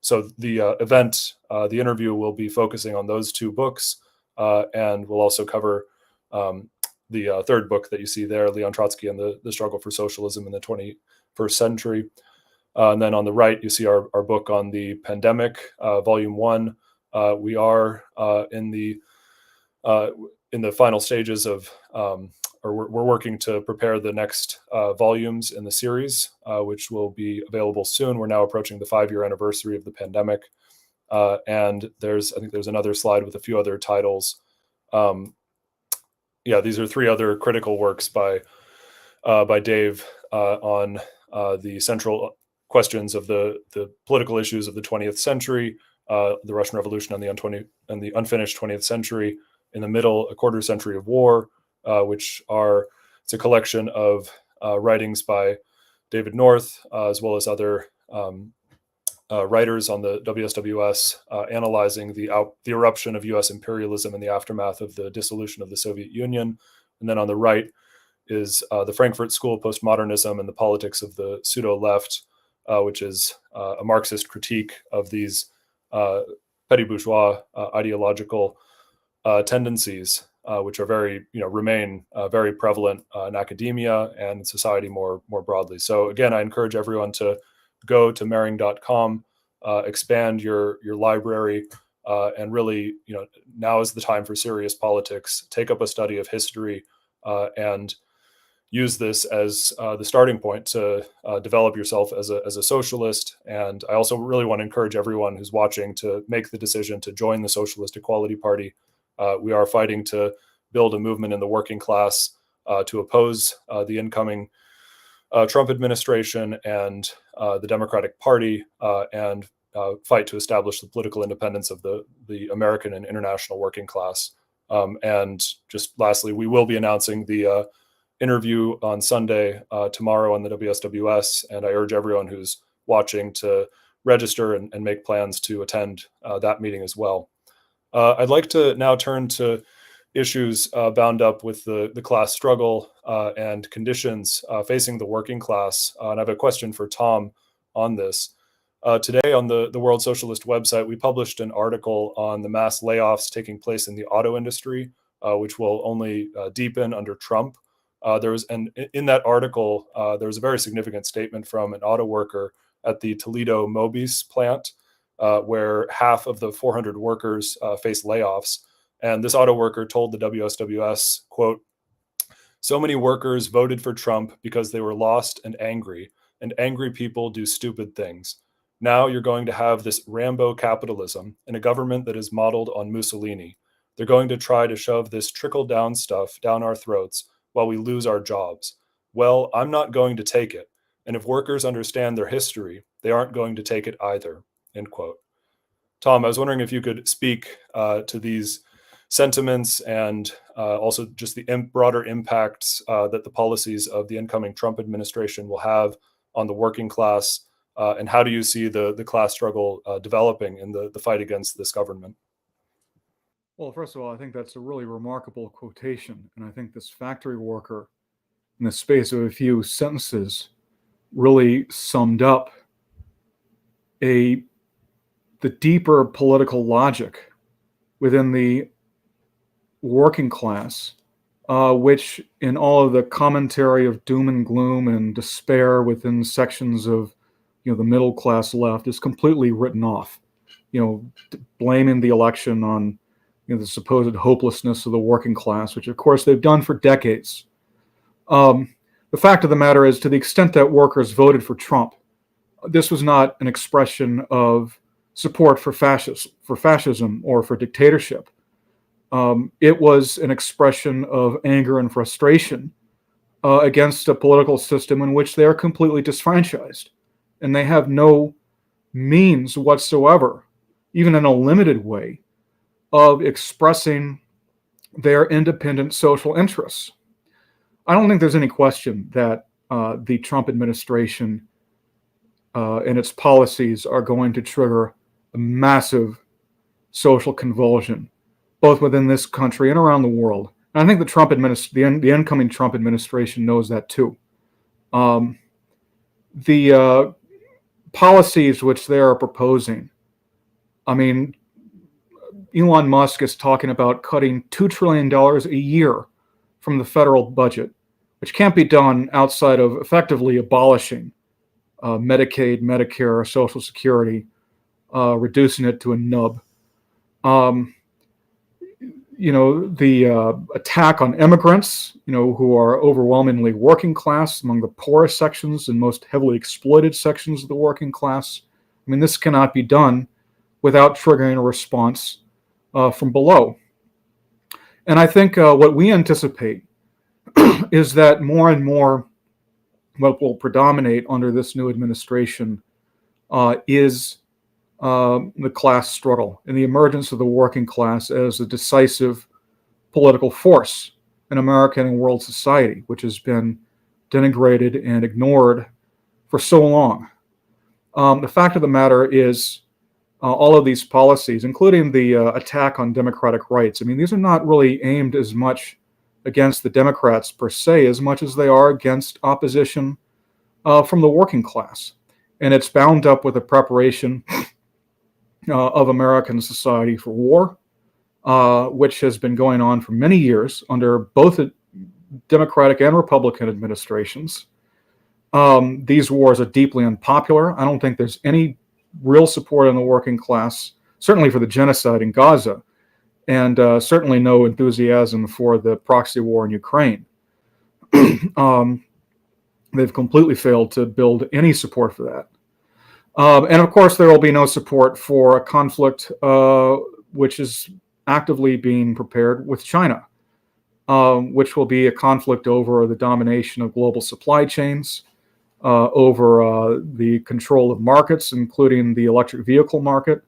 So the event, the interview will be focusing on those two books, and we'll also cover the third book that you see there, Leon Trotsky and the Struggle for Socialism in the 21st Century. And then on the right, you see our book on the pandemic, Volume 1. We are in the final stages of, or we're working to prepare the next volumes in the series, which will be available soon. We're now approaching the 5-year anniversary of the pandemic. And I think there's another slide with a few other titles. These are 3 other critical works by Dave on the central questions of the political issues of the 20th century, the Russian Revolution and the unfinished 20th century. In the middle, A Quarter Century of War, it's a collection of writings by David North, as well as other writers on the WSWS, analyzing the eruption of U.S. imperialism in the aftermath of the dissolution of the Soviet Union. And then on the right is the Frankfurt School of Postmodernism and the Politics of the Pseudo-Left, which is a Marxist critique of these petty bourgeois ideological tendencies, which are very, remain very prevalent in academia and society more broadly. So again, I encourage everyone to go to Mehring.com, expand your library, and really, now is the time for serious politics. Take up a study of history and use this as the starting point to develop yourself as a socialist. And I also really want to encourage everyone who's watching to make the decision to join the Socialist Equality Party. We are fighting to build a movement in the working class to oppose the incoming Trump administration and the Democratic Party, and fight to establish the political independence of the American and international working class. And just lastly, we will be announcing the interview on Sunday, tomorrow on the WSWS, and I urge everyone who's watching to register and make plans to attend that meeting as well. I'd like to now turn to issues bound up with the class struggle and conditions facing the working class. And I have a question for Tom on this. Today on the World Socialist website, we published an article on the mass layoffs taking place in the auto industry, which will only deepen under Trump. In that article, there was a very significant statement from an auto worker at the Toledo Mobis plant, where half of the 400 workers face layoffs. And this auto worker told the WSWS, quote, "So many workers voted for Trump because they were lost and angry people do stupid things. Now you're going to have this Rambo capitalism in a government that is modeled on Mussolini. They're going to try to shove this trickle-down stuff down our throats while we lose our jobs. Well, I'm not going to take it. And if workers understand their history, they aren't going to take it either," end quote. Tom, I was wondering if you could speak to these sentiments and also just the broader impacts that the policies of the incoming Trump administration will have on the working class, and how do you see the class struggle developing in the fight against this government? Well, first of all, I think that's a really remarkable quotation. And I think this factory worker, in the space of a few sentences, really summed up the deeper political logic within the working class, which in all of the commentary of doom and gloom and despair within sections of the middle class left is completely written off. Blaming the election on the supposed hopelessness of the working class, which of course they've done for decades. The fact of the matter is, to the extent that workers voted for Trump, this was not an expression of support for fascism or for dictatorship. It was an expression of anger and frustration against a political system in which they are completely disfranchised, and they have no means whatsoever, even in a limited way, of expressing their independent social interests. I don't think there's any question that the Trump administration and its policies are going to trigger a massive social convulsion, both within this country and around the world. And I think the incoming Trump administration knows that too. The policies which they are proposing, I mean, Elon Musk is talking about cutting $2 trillion a year from the federal budget, which can't be done outside of effectively abolishing Medicaid, Medicare, Social Security, reducing it to a nub. The attack on immigrants, who are overwhelmingly working class, among the poorest sections and most heavily exploited sections of the working class. I mean, this cannot be done without triggering a response from below. And I think what we anticipate is that more and more what will predominate under this new administration is the class struggle and the emergence of the working class as a decisive political force in American and world society, which has been denigrated and ignored for so long. The fact of the matter is, all of these policies, including the attack on democratic rights, I mean, these are not really aimed as much against the Democrats per se as much as they are against opposition from the working class. And it's bound up with the preparation of American society for war, which has been going on for many years under both Democratic and Republican administrations. These wars are deeply unpopular. I don't think there's any real support in the working class, certainly for the genocide in Gaza, and certainly no enthusiasm for the proxy war in Ukraine. They've completely failed to build any support for that. And of course, there will be no support for a conflict which is actively being prepared with China, which will be a conflict over the domination of global supply chains, over the control of markets, including the electric vehicle market.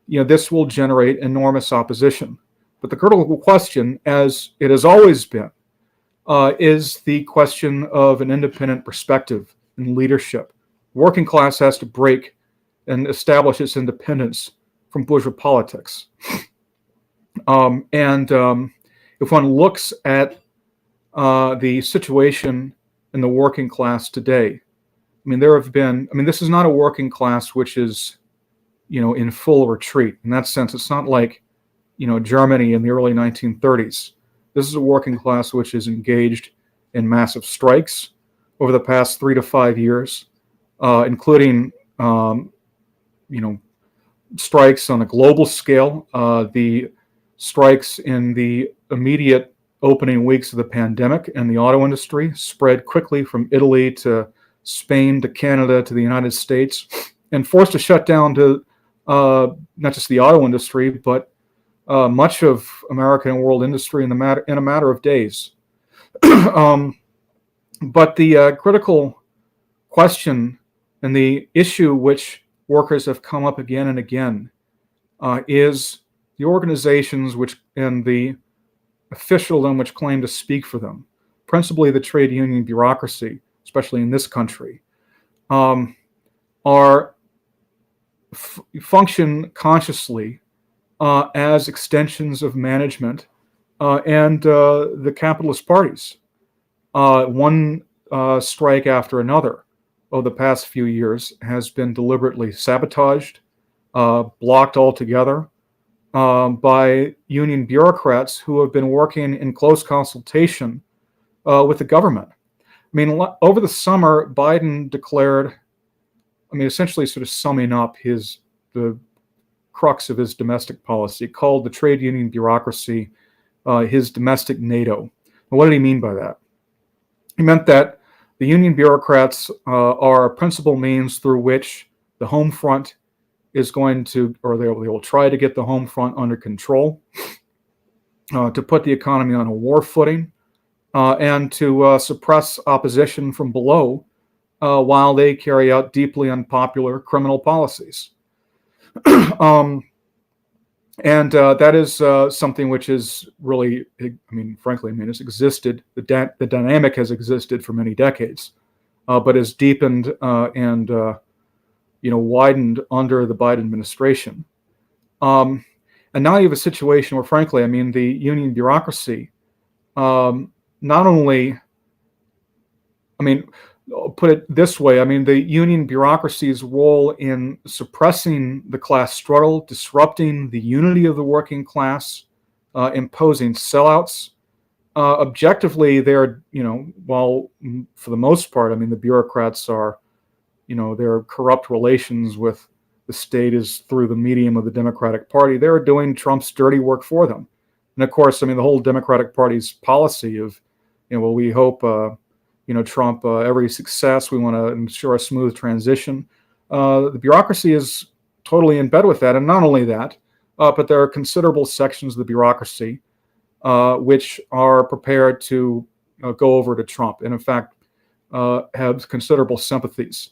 This will generate enormous opposition. But the critical question, as it has always been, is the question of an independent perspective and leadership. Working class has to break and establish its independence from bourgeois politics. If one looks at the situation in the working class today, this is not a working class which is, in full retreat. In that sense, it's not like, Germany in the early 1930s. This is a working class which is engaged in massive strikes over the past 3 to 5 years, including, strikes on a global scale. The strikes in the immediate opening weeks of the pandemic and the auto industry spread quickly from Italy to Spain to Canada to the United States, and forced to shut down to not just the auto industry, but much of American and world industry in a matter of days. But the critical question and the issue which workers have come up again and again is the organizations and the officialdom which claim to speak for them, principally the trade union bureaucracy, especially in this country, function consciously as extensions of management and the capitalist parties. One strike after another over the past few years has been deliberately sabotaged, blocked altogether by union bureaucrats who have been working in close consultation with the government. Over the summer, Biden declared, essentially sort of summing up the crux of his domestic policy, called the trade union bureaucracy his domestic NATO. And what did he mean by that? He meant that the union bureaucrats are a principal means through which the home front is going to, or they will try to get the home front under control, to put the economy on a war footing, and to suppress opposition from below while they carry out deeply unpopular criminal policies. That is something which is really, frankly, it's existed. The dynamic has existed for many decades, but has deepened and widened under the Biden administration. And now you have a situation where, frankly, the union bureaucracy, not only, put it this way, the union bureaucracy's role in suppressing the class struggle, disrupting the unity of the working class, imposing sellouts. Objectively, they're, while for the most part, the bureaucrats are, their corrupt relations with the state is through the medium of the Democratic Party. They're doing Trump's dirty work for them. And of course, the whole Democratic Party's policy of, we hope, Trump, every success, we want to ensure a smooth transition. The bureaucracy is totally in bed with that. And not only that, but there are considerable sections of the bureaucracy which are prepared to go over to Trump, and in fact have considerable sympathies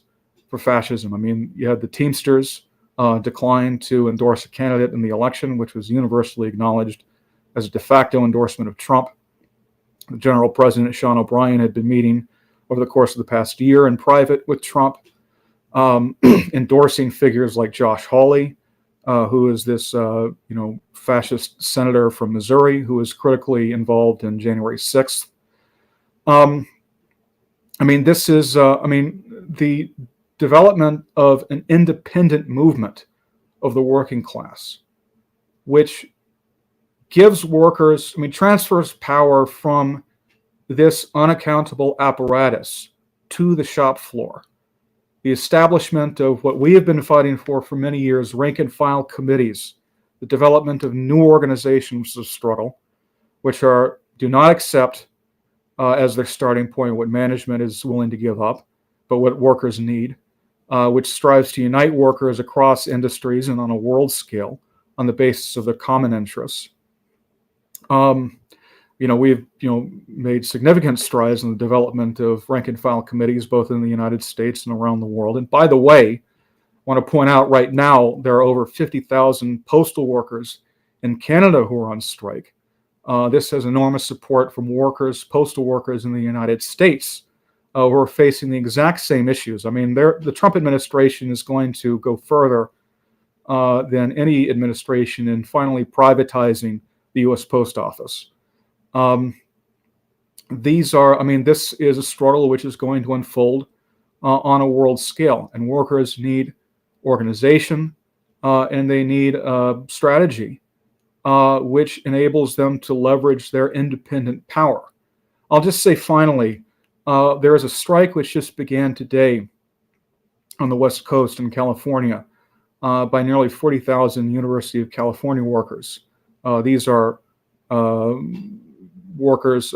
for fascism. You had the Teamsters decline to endorse a candidate in the election, which was universally acknowledged as a de facto endorsement of Trump. The General President, Sean O'Brien, had been meeting over the course of the past year in private with Trump, endorsing figures like Josh Hawley, who is this fascist senator from Missouri who was critically involved in January 6th. This is the development of an independent movement of the working class, which gives workers, transfers power from this unaccountable apparatus to the shop floor. The establishment of what we have been fighting for many years, rank and file committees, the development of new organizations of struggle, which do not accept as their starting point what management is willing to give up, but what workers need, which strives to unite workers across industries and on a world scale on the basis of their common interests. We've made significant strides in the development of rank and file committees, both in the United States and around the world. And by the way, I want to point out right now, there are over 50,000 postal workers in Canada who are on strike. This has enormous support from postal workers in the United States who are facing the exact same issues. The Trump administration is going to go further than any administration in finally privatizing the U.S. Post Office. This is a struggle which is going to unfold on a world scale, and workers need organization and they need strategy, which enables them to leverage their independent power. I'll just say finally, there is a strike which just began today on the West Coast in California by nearly 40,000 University of California workers. These are workers.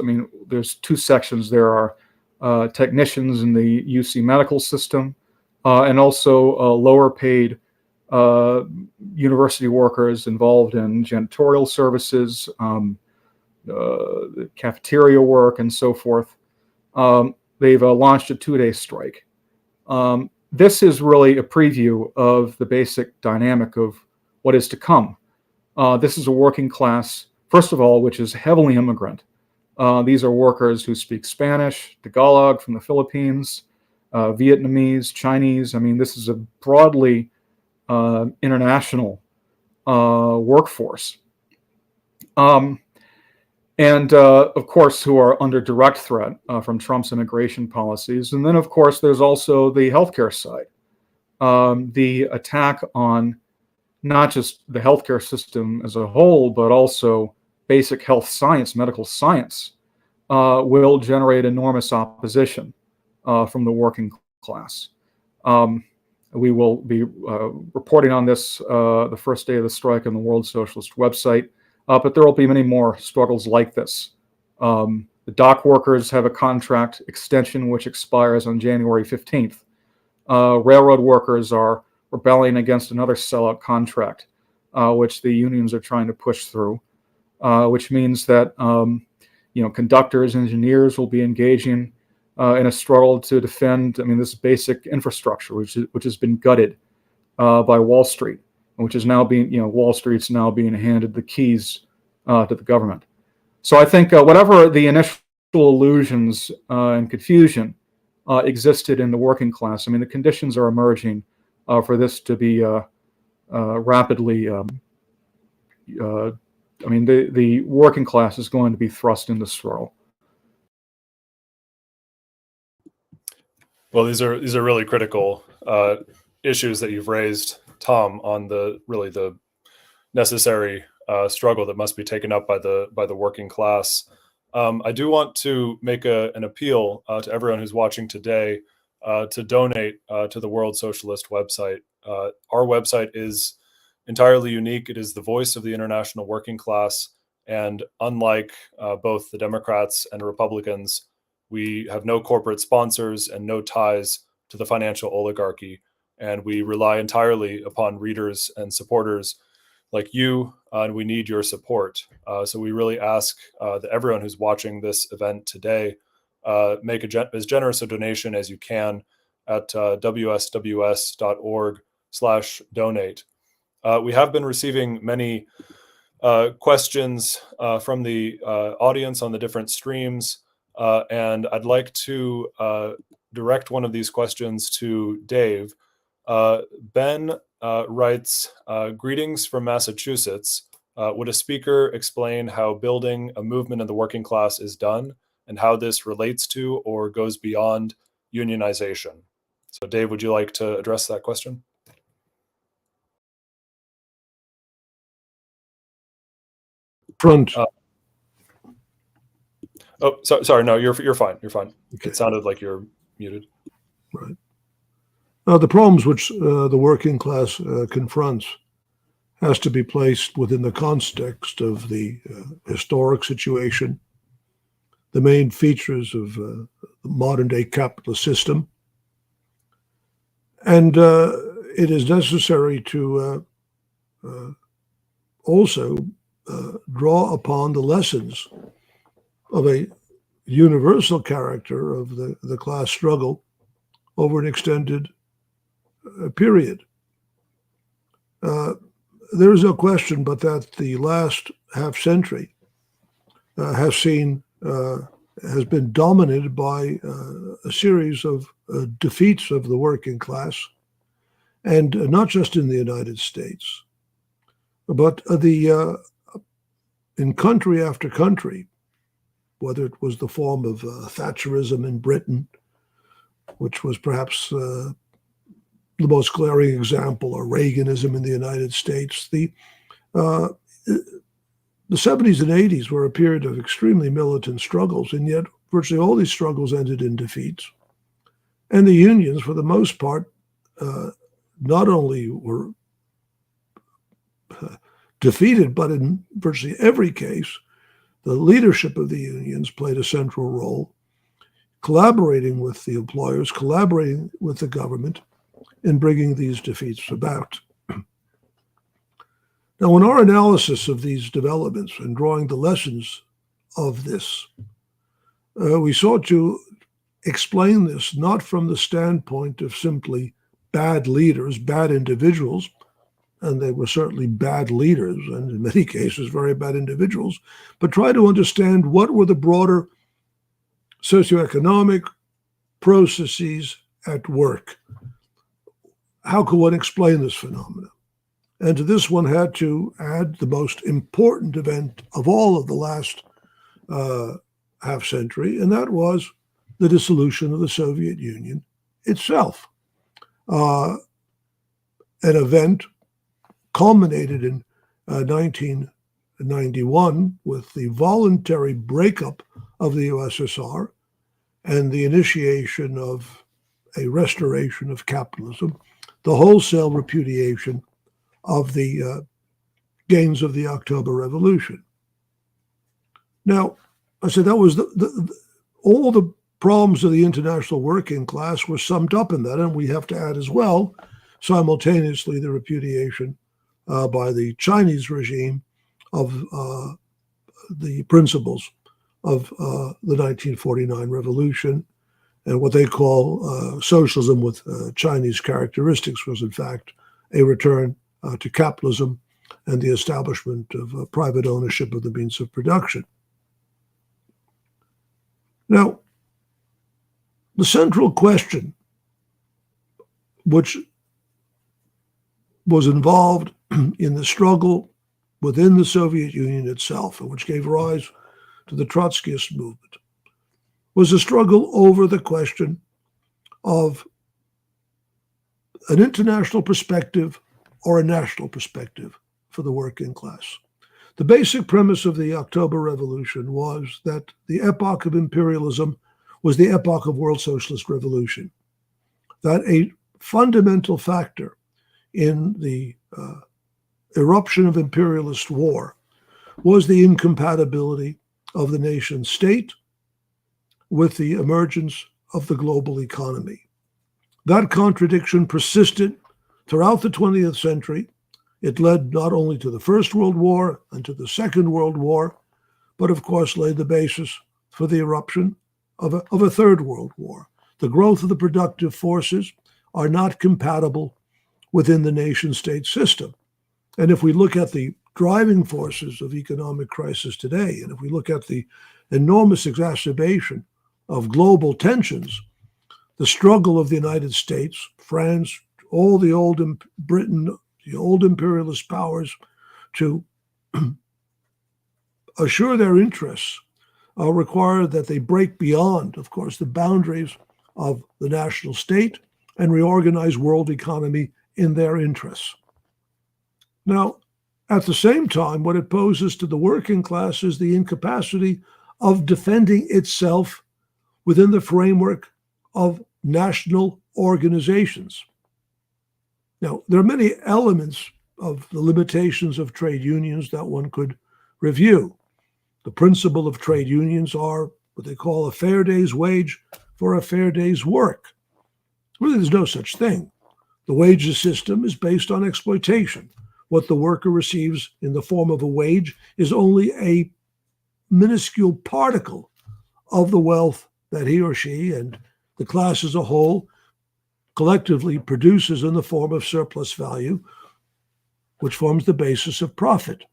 There's two sections. There are technicians in the UC medical system and also lower paid university workers involved in janitorial services, cafeteria work, and so forth. They've launched a 2-day strike. This is really a preview of the basic dynamic of what is to come. This is a working class, first of all, which is heavily immigrant. These are workers who speak Spanish, Tagalog from the Philippines, Vietnamese, Chinese. This is a broadly international workforce. And of course, who are under direct threat from Trump's immigration policies. And then, of course, there's also the healthcare side. The attack on not just the healthcare system as a whole, but also basic health science, medical science, will generate enormous opposition from the working class. We will be reporting on this the first day of the strike on the World Socialist website, but there will be many more struggles like this. The dock workers have a contract extension which expires on January 15th. Railroad workers are rebelling against another sellout contract, which the unions are trying to push through, which means that conductors, engineers will be engaging in a struggle to defend, this basic infrastructure, which has been gutted by Wall Street, which is now being, Wall Street's now being handed the keys to the government. So I think whatever the initial illusions and confusion existed in the working class, the conditions are emerging for this to be rapidly. The working class is going to be thrust into struggle. Well, these are really critical issues that you've raised, Tom, on the necessary struggle that must be taken up by the working class. I do want to make an appeal to everyone who's watching today to donate to the World Socialist website. Our website is entirely unique. It is the voice of the international working class, and unlike both the Democrats and Republicans, we have no corporate sponsors and no ties to the financial oligarchy, and we rely entirely upon readers and supporters like you, and we need your support. So we really ask that everyone who's watching this event today make as generous a donation as you can at wsws.org/donate. We have been receiving many questions from the audience on the different streams, and I'd like to direct one of these questions to Dave. Ben writes, greetings from Massachusetts. Would a speaker explain how building a movement in the working class is done and how this relates to or goes beyond unionization? So Dave, would you like to address that question? Front. Oh, sorry. No, you're fine. You're fine. Okay. It sounded like you're muted. Right. The problems which the working class confronts has to be placed within the context of the historic situation, the main features of the modern-day capitalist system, and it is necessary to also draw upon the lessons of a universal character of the class struggle over an extended period. There is no question but that the last half century has been dominated by a series of defeats of the working class, and not just in the United States, but in country after country, whether it was the form of Thatcherism in Britain, which was perhaps the most glaring example, or Reaganism in the United States. The 70s and 80s were a period of extremely militant struggles, and yet virtually all these struggles ended in defeats. And the unions, for the most part, not only were defeated, but in virtually every case, the leadership of the unions played a central role, collaborating with the employers, collaborating with the government in bringing these defeats about. Now, in our analysis of these developments and drawing the lessons of this, we sought to explain this not from the standpoint of simply bad leaders, bad individuals, and they were certainly bad leaders, and in many cases very bad individuals, but try to understand what were the broader socioeconomic processes at work. How could one explain this phenomenon? And to this, one had to add the most important event of all of the last half century, and that was the dissolution of the Soviet Union itself. An event culminated in 1991 with the voluntary breakup of the USSR and the initiation of a restoration of capitalism, the wholesale repudiation of the gains of the October Revolution. Now, I said that was all the problems of the international working class were summed up in that, and we have to add as well, simultaneously, the repudiation by the Chinese regime of the principles of the 1949 revolution, and what they call socialism with Chinese characteristics was in fact a return to capitalism and the establishment of private ownership of the means of production. Now, the central question which was involved in the struggle within the Soviet Union itself, and which gave rise to the Trotskyist movement, was a struggle over the question of an international perspective or a national perspective for the working class. The basic premise of the October Revolution was that the epoch of imperialism was the epoch of world socialist revolution, that a fundamental factor in the eruption of imperialist war was the incompatibility of the nation state with the emergence of the global economy. That contradiction persisted throughout the 20th century. It led not only to the First World War and to the Second World War, but of course laid the basis for the eruption of a Third World War. The growth of the productive forces are not compatible within the nation-state system. And if we look at the driving forces of economic crisis today, and if we look at the enormous exacerbation of global tensions, the struggle of the United States, France, all the old Britain, the old imperialist powers, to assure their interests require that they break beyond, of course, the boundaries of the national state and reorganize world economy in their interests. Now, at the same time, what it poses to the working class is the incapacity of defending itself within the framework of national organizations. Now, there are many elements of the limitations of trade unions that one could review. The principle of trade unions are what they call a fair day's wage for a fair day's work. Really, there's no such thing. The wages system is based on exploitation. What the worker receives in the form of a wage is only a minuscule particle of the wealth that he or she and the class as a whole collectively produces in the form of surplus value, which forms the basis of profit.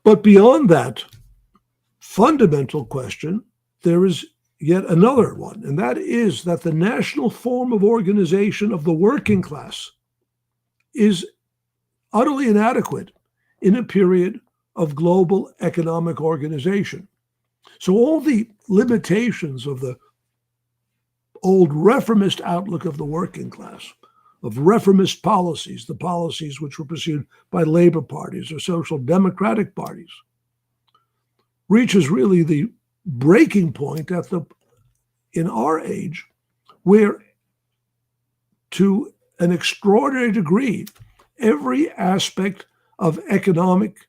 But beyond that fundamental question, there is yet another one, and that is that the national form of organization of the working class is utterly inadequate in a period of global economic organization. So all the limitations of the old reformist outlook of the working class, of reformist policies, the policies which were pursued by labor parties or social democratic parties, reaches really the breaking point in our age, where to an extraordinary degree, every aspect of economic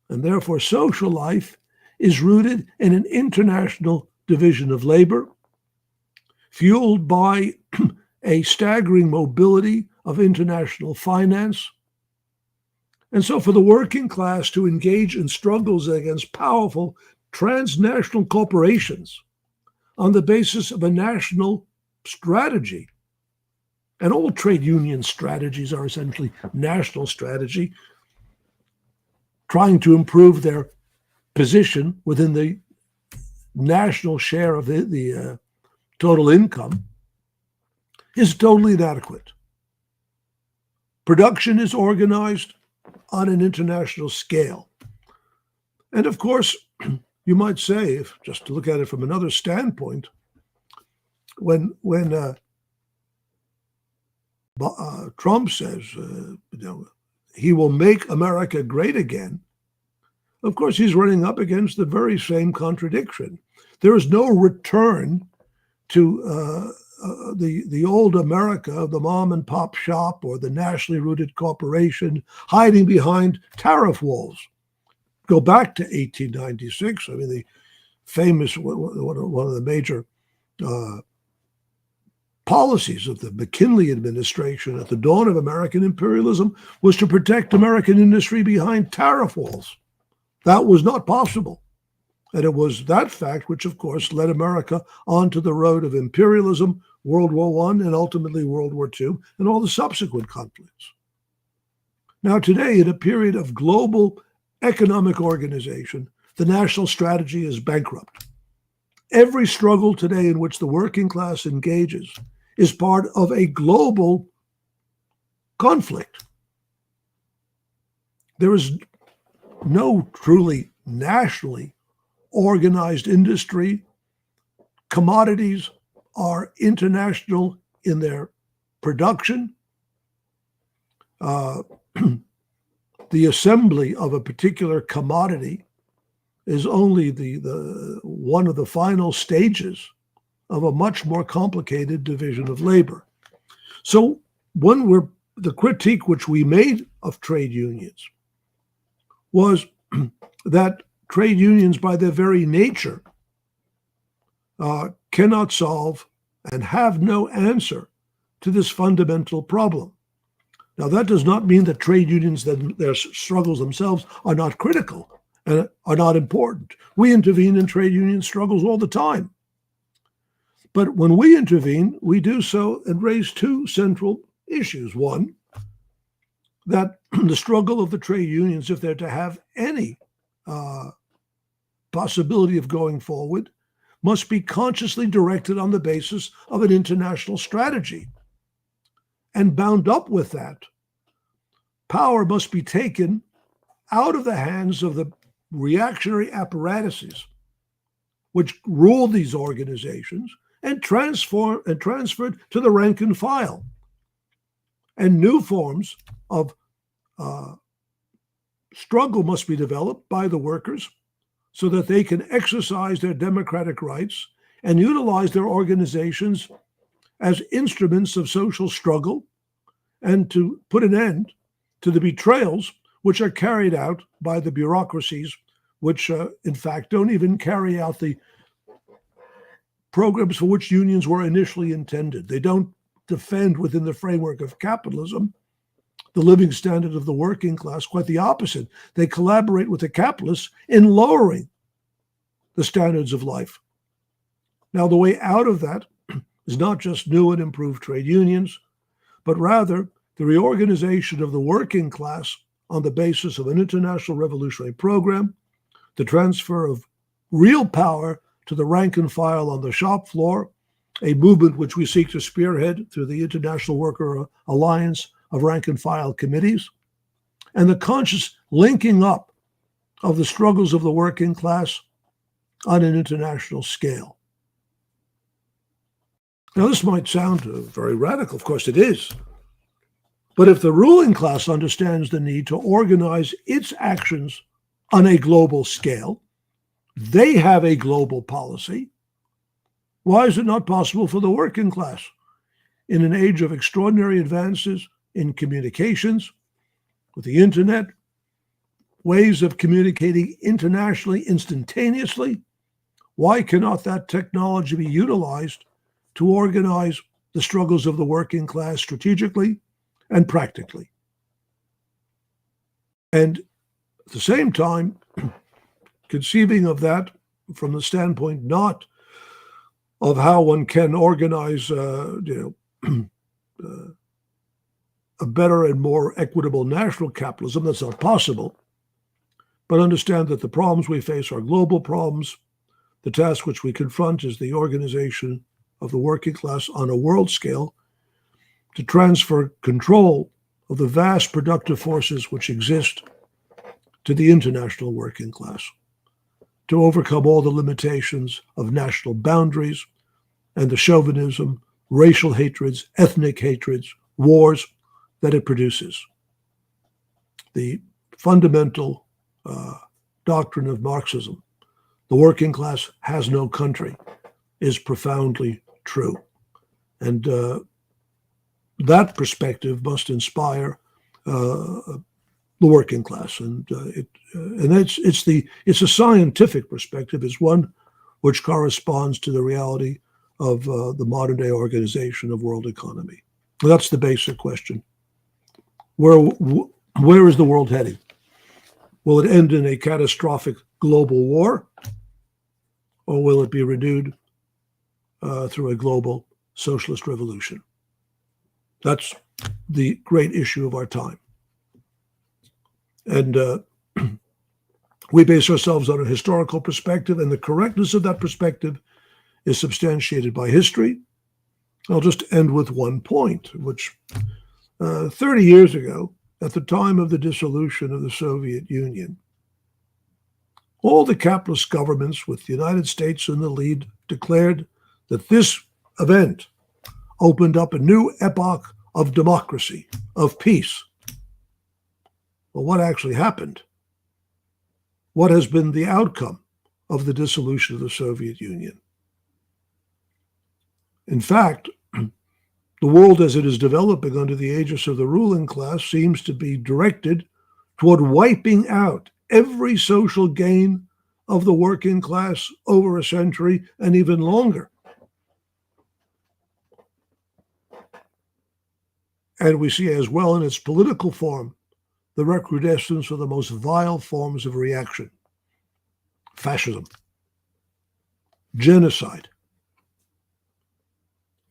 and therefore social life is rooted in an international division of labor, fueled by a staggering mobility of international finance. And so for the working class to engage in struggles against powerful transnational corporations on the basis of a national strategy, and all trade union strategies are essentially national strategy, trying to improve their position within the national share of the total income, is totally inadequate. Production is organized on an international scale. And of course, you might say, if just to look at it from another standpoint, when Trump says he will make America great again, of course he's running up against the very same contradiction. There is no return to the old America, the mom and pop shop or the nationally rooted corporation hiding behind tariff walls. Go back to 1896. I mean, the famous, one of the major policies of the McKinley administration at the dawn of American imperialism was to protect American industry behind tariff walls. That was not possible. And it was that fact which, of course, led America onto the road of imperialism, World War I, and ultimately World War II, and all the subsequent conflicts. Now, today, in a period of global economic organization, the national strategy is bankrupt. Every struggle today in which the working class engages is part of a global conflict. There is no truly nationally organized industry. Commodities are international in their production. The assembly of a particular commodity is only the one of the final stages of a much more complicated division of labor. So the critique which we made of trade unions was that trade unions, by their very nature, cannot solve and have no answer to this fundamental problem. Now, that does not mean that trade unions, their struggles themselves, are not critical and are not important. We intervene in trade union struggles all the time. But when we intervene, we do so and raise two central issues. One, that the struggle of the trade unions, if they're to have any possibility of going forward, must be consciously directed on the basis of an international strategy. And bound up with that, power must be taken out of the hands of the reactionary apparatuses which rule these organizations and transferred to the rank and file. And new forms of struggle must be developed by the workers so that they can exercise their democratic rights and utilize their organizations as instruments of social struggle, and to put an end to the betrayals which are carried out by the bureaucracies, which in fact don't even carry out the programs for which unions were initially intended. They don't defend within the framework of capitalism the living standard of the working class. Quite the opposite. They collaborate with the capitalists in lowering the standards of life. Now, the way out of that is not just new and improved trade unions, but rather the reorganization of the working class on the basis of an international revolutionary program, the transfer of real power to the rank and file on the shop floor, a movement which we seek to spearhead through the International Worker Alliance of rank and file committees, and the conscious linking up of the struggles of the working class on an international scale. Now, this might sound very radical. Of course it is. But if the ruling class understands the need to organize its actions on a global scale, they have a global policy. Why is it not possible for the working class, in an age of extraordinary advances in communications, with the internet, ways of communicating internationally instantaneously, why cannot that technology be utilized to organize the struggles of the working class strategically and practically? And at the same time, conceiving of that from the standpoint not of how one can organize a better and more equitable national capitalism, that's not possible, but understand that the problems we face are global problems. The task which we confront is the organization of the working class on a world scale to transfer control of the vast productive forces which exist to the international working class, to overcome all the limitations of national boundaries and the chauvinism, racial hatreds, ethnic hatreds, wars that it produces. The fundamental doctrine of Marxism, the working class has no country, is profoundly true. And that perspective must inspire the working class, and it's a scientific perspective. It's one which corresponds to the reality of the modern day organization of world economy. That's the basic question. Where is the world heading? Will it end in a catastrophic global war, or will it be renewed through a global socialist revolution? That's the great issue of our time. And we base ourselves on a historical perspective, and the correctness of that perspective is substantiated by history. I'll just end with one point, which 30 years ago, at the time of the dissolution of the Soviet Union, all the capitalist governments, with the United States in the lead, declared that this event opened up a new epoch of democracy, of peace. Well, what actually happened? What has been the outcome of the dissolution of the Soviet Union? In fact, the world as it is developing under the aegis of the ruling class seems to be directed toward wiping out every social gain of the working class over a century and even longer. And we see as well in its political form the recrudescence of the most vile forms of reaction: fascism, genocide.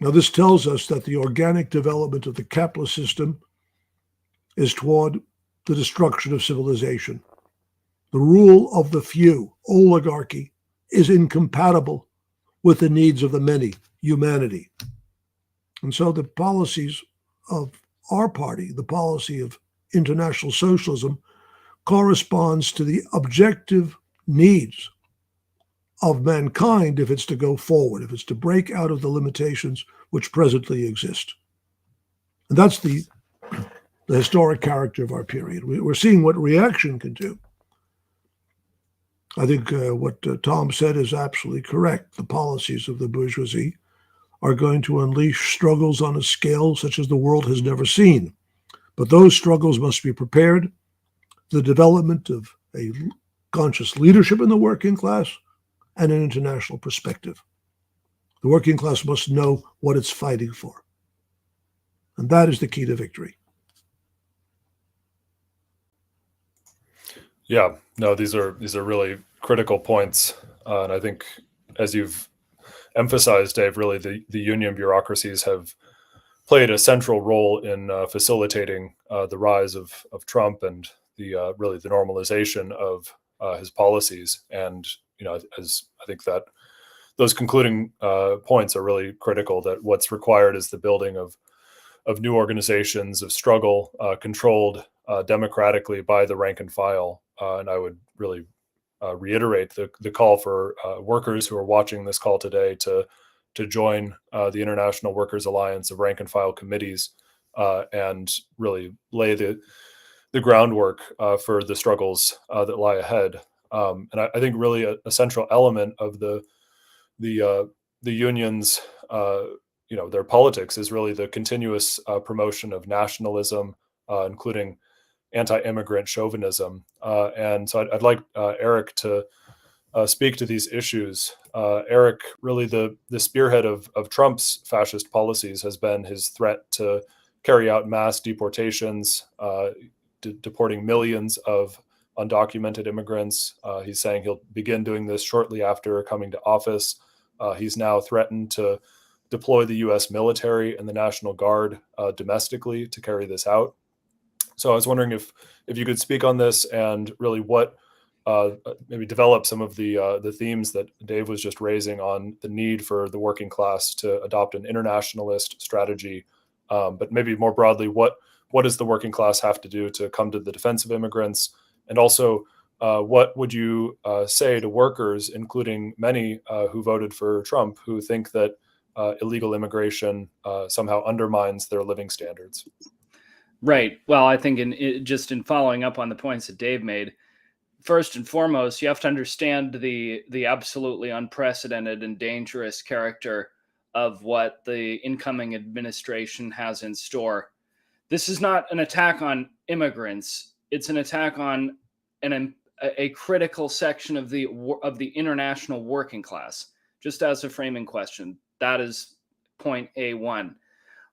Now, this tells us that the organic development of the capitalist system is toward the destruction of civilization. The rule of the few, oligarchy, is incompatible with the needs of the many, humanity. And so the policies of our party, the policy of international socialism, corresponds to the objective needs of mankind if it's to go forward, if it's to break out of the limitations which presently exist. And that's the historic character of our period. We're seeing what reaction can do. I think what Tom said is absolutely correct. The policies of the bourgeoisie are going to unleash struggles on a scale such as the world has never seen. But those struggles must be prepared. The development of a conscious leadership in the working class and an international perspective. The working class must know what it's fighting for. And that is the key to victory. Yeah, no, these are really critical points, and I think, as you've emphasized, Dave, really the union bureaucracies have played a central role in facilitating the rise of Trump and the really the normalization of his policies. And as I think that those concluding points are really critical. That what's required is the building of new organizations of struggle, controlled democratically by the rank and file. And I would really reiterate the call for workers who are watching this call today to join the International Workers Alliance of rank and file committees and really lay the groundwork for the struggles that lie ahead. And I think really a central element of the unions, their politics is really the continuous promotion of nationalism, including anti-immigrant chauvinism. And so I'd like Eric to speak to these issues. Eric, really the spearhead of Trump's fascist policies has been his threat to carry out mass deportations, deporting millions of undocumented immigrants. He's saying he'll begin doing this shortly after coming to office. He's now threatened to deploy the U.S. military and the National Guard domestically to carry this out. So I was wondering if you could speak on this and really what maybe develop some of the themes that Dave was just raising on the need for the working class to adopt an internationalist strategy, but maybe more broadly, what does the working class have to do to come to the defense of immigrants, and also what would you say to workers, including many who voted for Trump, who think that illegal immigration somehow undermines their living standards? Right. Well, I think in following up on the points that Dave made, first and foremost, you have to understand the absolutely unprecedented and dangerous character of what the incoming administration has in store. This is not an attack on immigrants. It's an attack on a critical section of the international working class. Just as a framing question, that is point A1.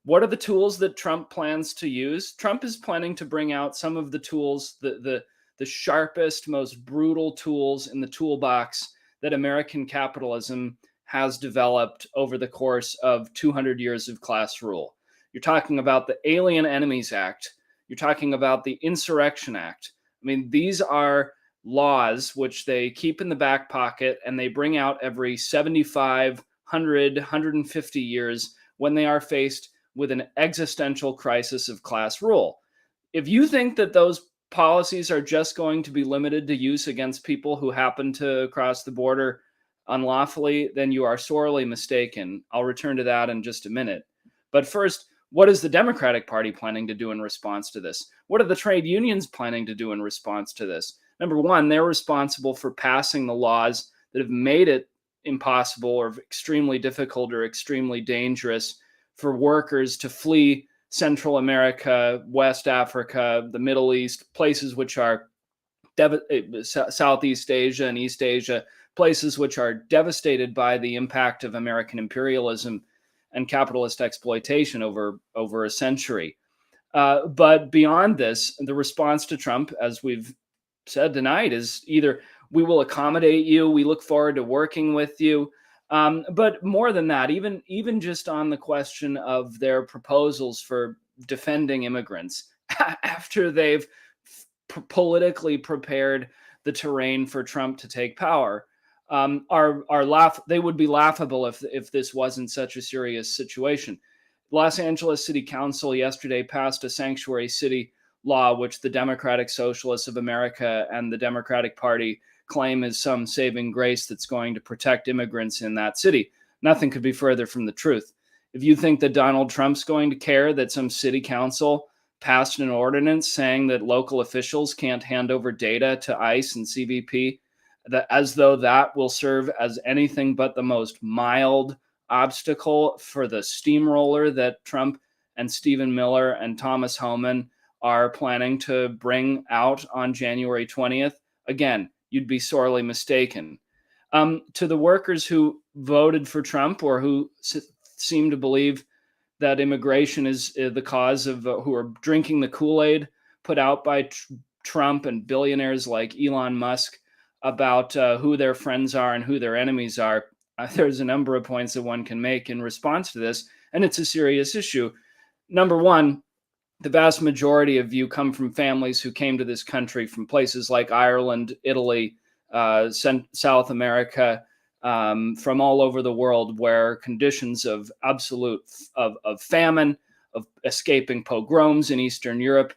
What are the tools that Trump plans to use? Trump is planning to bring out some of the tools, the sharpest, most brutal tools in the toolbox that American capitalism has developed over the course of 200 years of class rule. You're talking about the Alien Enemies Act. You're talking about the Insurrection Act. I mean, these are laws which they keep in the back pocket and they bring out every 75, 100, 150 years when they are faced with an existential crisis of class rule. If you think that those policies are just going to be limited to use against people who happen to cross the border unlawfully, then you are sorely mistaken. I'll return to that in just a minute. But first, what is the Democratic Party planning to do in response to this? What are the trade unions planning to do in response to this? Number one, they're responsible for passing the laws that have made it impossible or extremely difficult or extremely dangerous for workers to flee Central America, West Africa, the Middle East, places which are Southeast Asia and East Asia, places which are devastated by the impact of American imperialism and capitalist exploitation over a century. But beyond this, the response to Trump, as we've said tonight, is either we will accommodate you, we look forward to working with you, but more than that, even just on the question of their proposals for defending immigrants after they've politically prepared the terrain for Trump to take power, they would be laughable if this wasn't such a serious situation. Los Angeles City Council yesterday passed a sanctuary city law, which the Democratic Socialists of America and the Democratic Party claim is some saving grace that's going to protect immigrants in that city. Nothing could be further from the truth. If you think that Donald Trump's going to care that some city council passed an ordinance saying that local officials can't hand over data to ICE and CBP, that as though that will serve as anything but the most mild obstacle for the steamroller that Trump and Stephen Miller and Thomas Homan are planning to bring out on January 20th, again, you'd be sorely mistaken. To the workers who voted for Trump or who seem to believe that immigration is the cause of, who are drinking the Kool-Aid put out by Trump and billionaires like Elon Musk about who their friends are and who their enemies are, there's a number of points that one can make in response to this, and it's a serious issue. Number one, the vast majority of you come from families who came to this country from places like Ireland, Italy, South America, from all over the world, where conditions of absolute of famine, of escaping pogroms in Eastern Europe,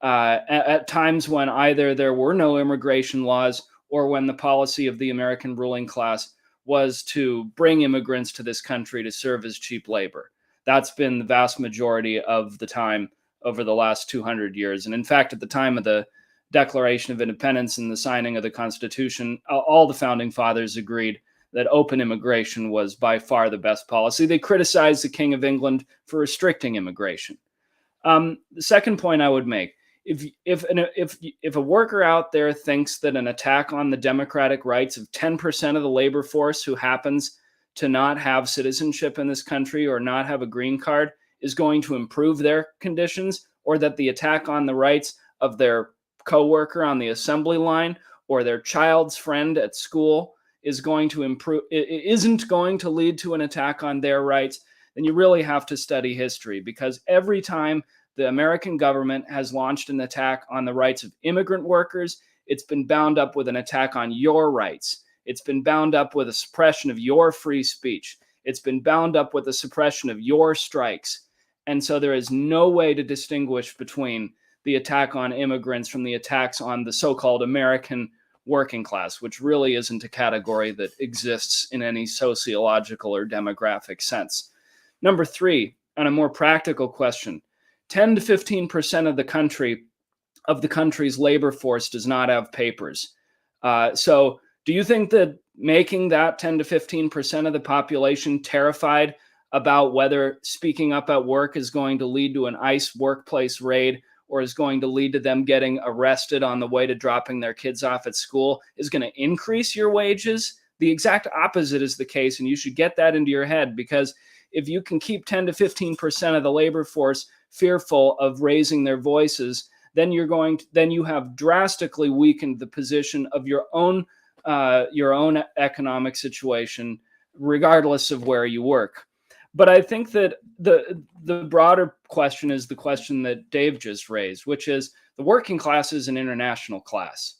at times when either there were no immigration laws or when the policy of the American ruling class was to bring immigrants to this country to serve as cheap labor. That's been the vast majority of the time over the last 200 years. And in fact, at the time of the Declaration of Independence and the signing of the Constitution, all the founding fathers agreed that open immigration was by far the best policy. They criticized the King of England for restricting immigration. The second point I would make, if a worker out there thinks that an attack on the democratic rights of 10% of the labor force who happens to not have citizenship in this country or not have a green card is going to improve their conditions, or that the attack on the rights of their coworker on the assembly line or their child's friend at school is going to improve, it isn't going to lead to an attack on their rights, then you really have to study history, because every time the American government has launched an attack on the rights of immigrant workers, it's been bound up with an attack on your rights. It's been bound up with a suppression of your free speech. It's been bound up with the suppression of your strikes. And so there is no way to distinguish between the attack on immigrants from the attacks on the so-called American working class, which really isn't a category that exists in any sociological or demographic sense. Number three, on a more practical question, 10 to 15% of the country's labor force does not have papers. So do you think that making that 10 to 15% of the population terrified about whether speaking up at work is going to lead to an ICE workplace raid or is going to lead to them getting arrested on the way to dropping their kids off at school is going to increase your wages? The exact opposite is the case, and you should get that into your head, because if you can keep 10 to 15% of the labor force fearful of raising their voices, then you have drastically weakened the position of your own economic situation, regardless of where you work. But I think that the broader question is the question that Dave just raised, which is the working class is an international class.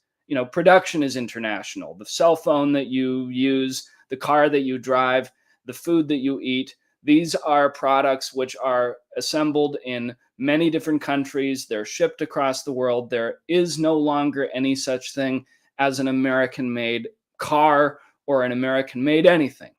Production is international. The cell phone that you use, the car that you drive, the food that you eat, these are products which are assembled in many different countries. They're shipped across the world. There is no longer any such thing as an American-made car or an American-made anything.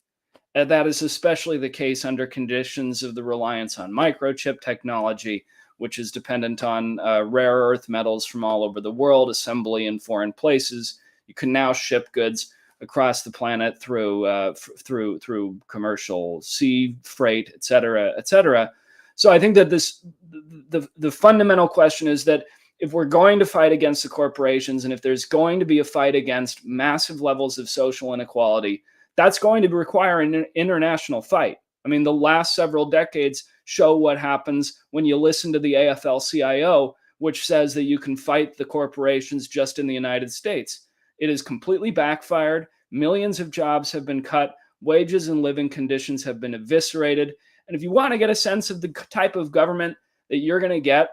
That is especially the case under conditions of the reliance on microchip technology, which is dependent on rare earth metals from all over the world, assembly in foreign places. You can now ship goods across the planet through commercial sea freight, et cetera, et cetera. So I think that the fundamental question is that if we're going to fight against the corporations, and if there's going to be a fight against massive levels of social inequality, that's going to require an international fight. I mean, the last several decades show what happens when you listen to the AFL-CIO, which says that you can fight the corporations just in the United States. It has completely backfired. Millions of jobs have been cut. Wages and living conditions have been eviscerated. And if you want to get a sense of the type of government that you're going to get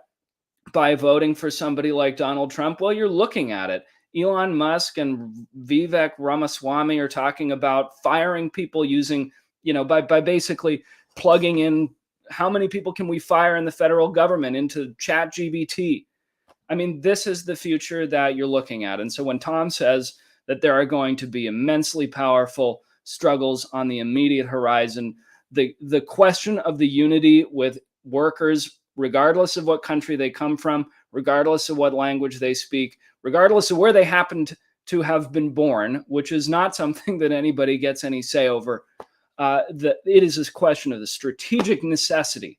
by voting for somebody like Donald Trump, well, you're looking at it. Elon Musk and Vivek Ramaswamy are talking about firing people using, by basically plugging in how many people can we fire in the federal government into ChatGPT? I mean, this is the future that you're looking at. And so when Tom says that there are going to be immensely powerful struggles on the immediate horizon, the question of the unity with workers, regardless of what country they come from, regardless of what language they speak, regardless of where they happen to have been born, which is not something that anybody gets any say over, it is this question of the strategic necessity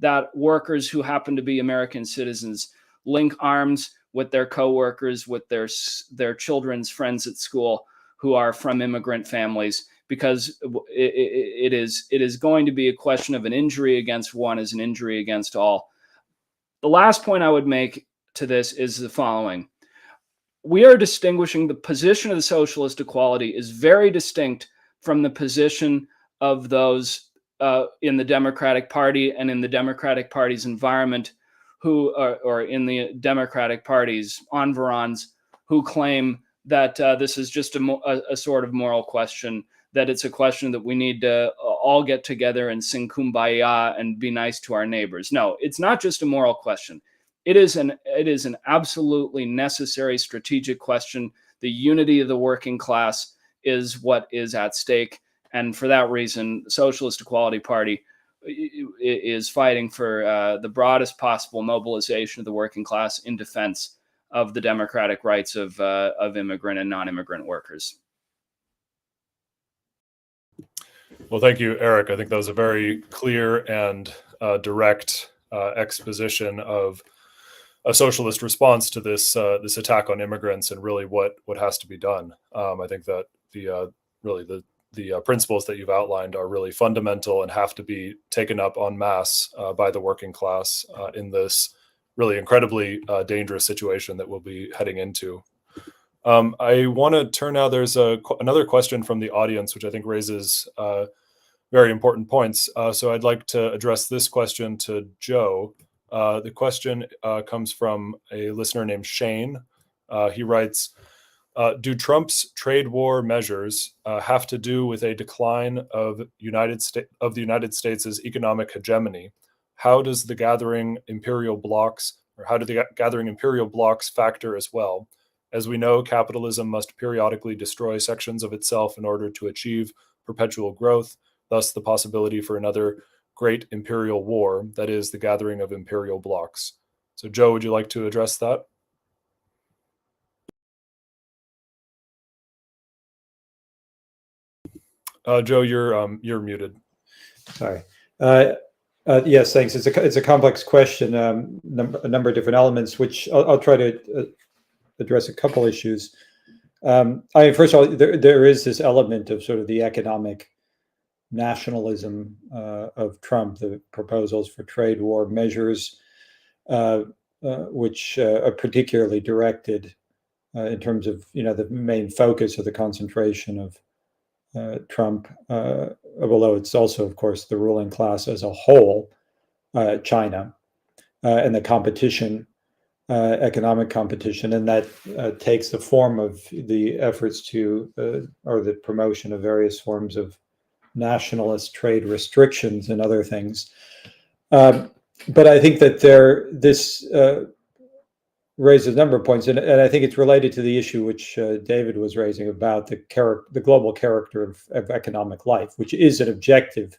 that workers who happen to be American citizens link arms with their coworkers, with their children's friends at school who are from immigrant families, because it is going to be a question of an injury against one is an injury against all. The last point I would make to this is the following. We are distinguishing the position of the socialist equality is very distinct from the position of those in the Democratic Party and in the Democratic Party's environment who or in the Democratic Party's environs who claim that this is just a sort of moral question, that it's a question that we need to all get together and sing kumbaya and be nice to our neighbors. No, it's not just a moral question. It is an absolutely necessary strategic question. The unity of the working class is what is at stake. And for that reason, the Socialist Equality Party is fighting for the broadest possible mobilization of the working class in defense of the democratic rights of immigrant and non-immigrant workers. Well, thank you, Eric. I think that was a very clear and direct exposition of a socialist response to this attack on immigrants and really what has to be done. I think that the principles that you've outlined are really fundamental and have to be taken up en masse by the working class in this really incredibly dangerous situation that we'll be heading into. I want to turn now. There's another question from the audience, which I think raises very important points. So I'd like to address this question to Joe. The question comes from a listener named Shane. He writes, do Trump's trade war measures have to do with a decline of the United States' economic hegemony? How does the gathering imperial blocks factor as well? As we know, capitalism must periodically destroy sections of itself in order to achieve perpetual growth, thus the possibility for another great imperial war, that is, the gathering of imperial blocks. So, Joe, would you like to address that? Joe, you're muted. Sorry. Yes, thanks. It's a complex question, a number of different elements, which I'll try to address a couple issues. First of all, there is this element of sort of the economic nationalism of Trump, the proposals for trade war measures, which are particularly directed in terms of the main focus of the concentration of Trump, although it's also, of course, the ruling class as a whole, China, and the competition, economic competition, and that takes the form of the efforts to, or the promotion of various forms of nationalist trade restrictions and other things. But I think that this raises a number of points, and I think it's related to the issue which David was raising about the global character of economic life, which is an objective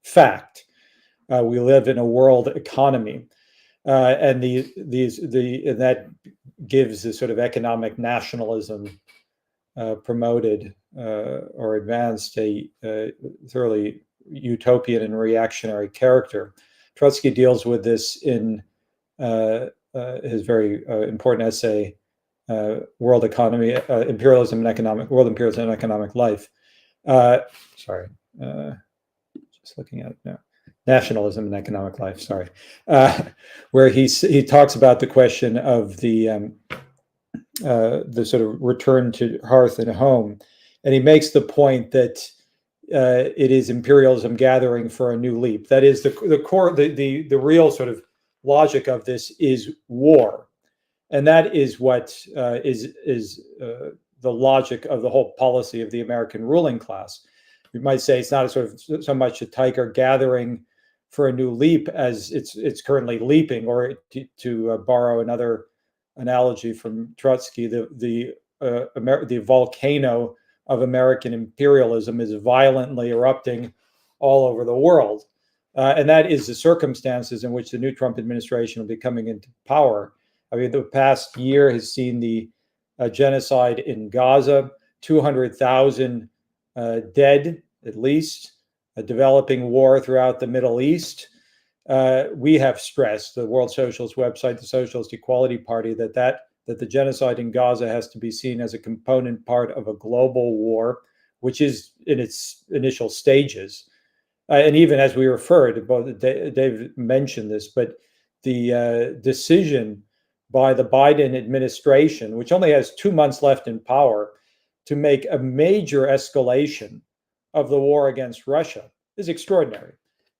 fact. We live in a world economy, and that gives this sort of economic nationalism promoted or advanced a thoroughly utopian and reactionary character. Trotsky deals with this in his very important essay, World Economy, Imperialism and Economic Life. Sorry, just looking at it now. Nationalism and Economic Life, sorry, where he talks about the question of the sort of return to hearth and home, and he makes the point that it is imperialism gathering for a new leap. That is the core, the real sort of logic of this is war, and that is what is the logic of the whole policy of the American ruling class. You might say it's not so much a tiger gathering for a new leap as it's currently leaping, or to borrow another analogy from Trotsky, the volcano of American imperialism is violently erupting all over the world. And that is the circumstances in which the new Trump administration will be coming into power. I mean, the past year has seen the genocide in Gaza, 200,000 dead, at least, a developing war throughout the Middle East. We have stressed, the World Socialist website, the Socialist Equality Party, that the genocide in Gaza has to be seen as a component part of a global war, which is in its initial stages. And even as we referred, both Dave mentioned this, but the decision by the Biden administration, which only has 2 months left in power, to make a major escalation of the war against Russia is extraordinary.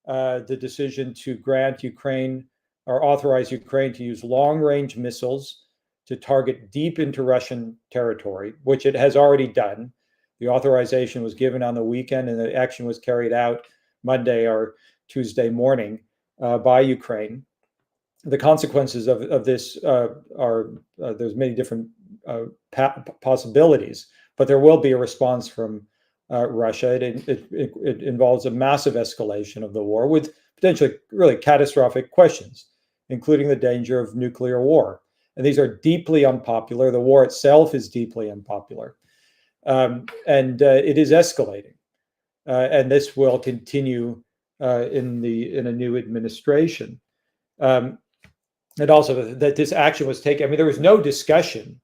The decision to grant Ukraine or authorize Ukraine to use long-range missiles to target deep into Russian territory, which it has already done. The authorization was given on the weekend, and the action was carried out Monday or Tuesday morning by Ukraine. The consequences of this are there's many different possibilities, but there will be a response from Russia. It involves a massive escalation of the war with potentially really catastrophic questions, including the danger of nuclear war. And these are deeply unpopular. The war itself is deeply unpopular. And it is escalating. And this will continue in a new administration. And also that this action was taken. I mean, there was no discussion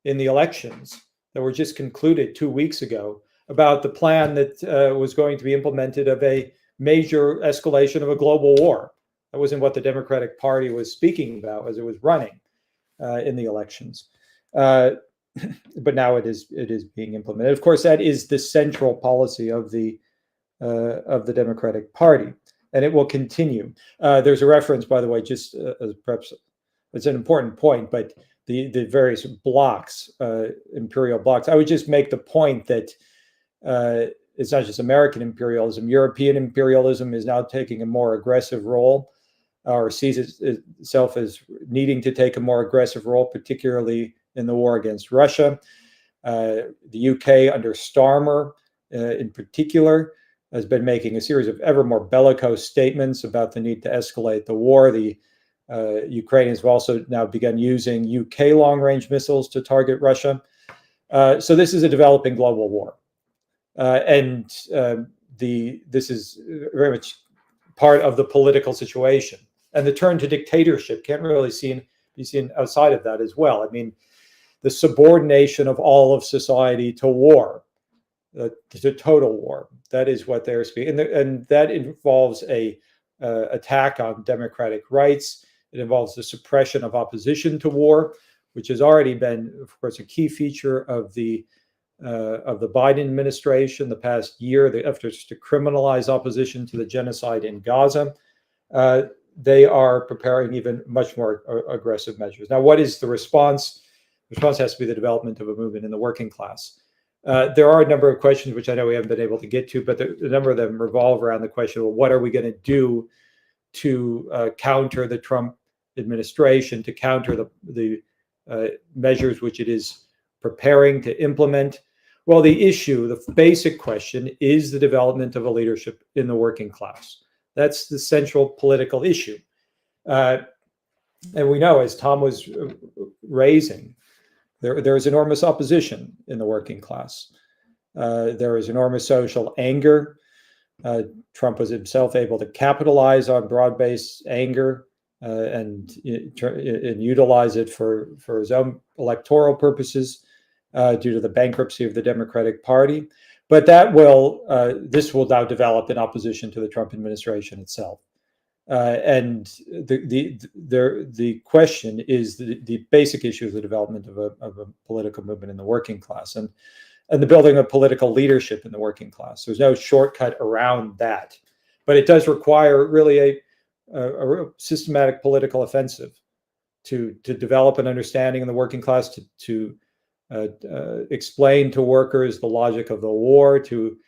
in the elections that were just concluded 2 weeks ago about the plan that was going to be implemented of a major escalation of a global war. That wasn't what the Democratic Party was speaking about as it was running in the elections. But now it is being implemented. Of course, that is the central policy of the Democratic Party, and it will continue. There's a reference, by the way, just as perhaps it's an important point, but the various blocks, imperial blocks. I would just make the point that it's not just American imperialism. European imperialism is now taking a more aggressive role, or sees itself as needing to take a more aggressive role, particularly in the war against Russia. The UK under Starmer, in particular, has been making a series of ever more bellicose statements about the need to escalate the war. The Ukrainians have also now begun using UK long-range missiles to target Russia. So this is a developing global war. This is very much part of the political situation. And the turn to dictatorship can't really be seen outside of that as well. I mean, the subordination of all of society to war, to total war. That is what they're speaking, and that involves a attack on democratic rights. It involves the suppression of opposition to war, which has already been, of course, a key feature of the Biden administration the past year. The efforts to criminalize opposition to the genocide in Gaza. They are preparing even much more aggressive measures. Now, what is the response? The response has to be the development of a movement in the working class. There are a number of questions which I know we haven't been able to get to, but a number of them revolve around the question of, well, what are we going to do to counter the Trump administration, to counter the measures which it is preparing to implement? Well, the basic question is the development of a leadership in the working class. That's the central political issue. And we know, as Tom was raising, there is enormous opposition in the working class. There is enormous social anger. Trump was himself able to capitalize on broad-based anger and utilize it for his own electoral purposes due to the bankruptcy of the Democratic Party. But this will now develop in opposition to the Trump administration itself. And the question is the basic issue is the development of a political movement in the working class and the building of political leadership in the working class. There's no shortcut around that, but it does require really a real systematic political offensive to develop an understanding in the working class, to explain to workers the logic of the war, to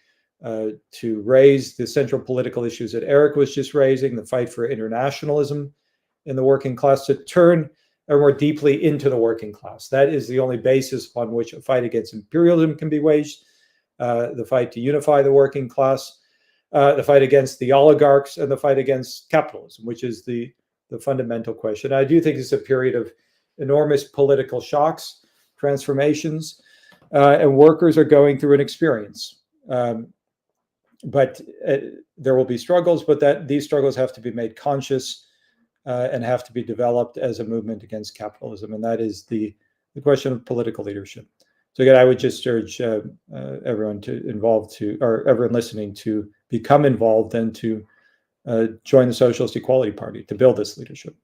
to raise the central political issues that Eric was just raising, the fight for internationalism in the working class, to turn more deeply into the working class. That is the only basis upon which a fight against imperialism can be waged, the fight to unify the working class, the fight against the oligarchs, and the fight against capitalism, which is the fundamental question. I do think it's a period of enormous political shocks, transformations, and workers are going through an experience. But there will be struggles, but these struggles have to be made conscious and have to be developed as a movement against capitalism. And that is the question of political leadership. So again, I would just urge everyone everyone listening to become involved and to join the Socialist Equality Party to build this leadership.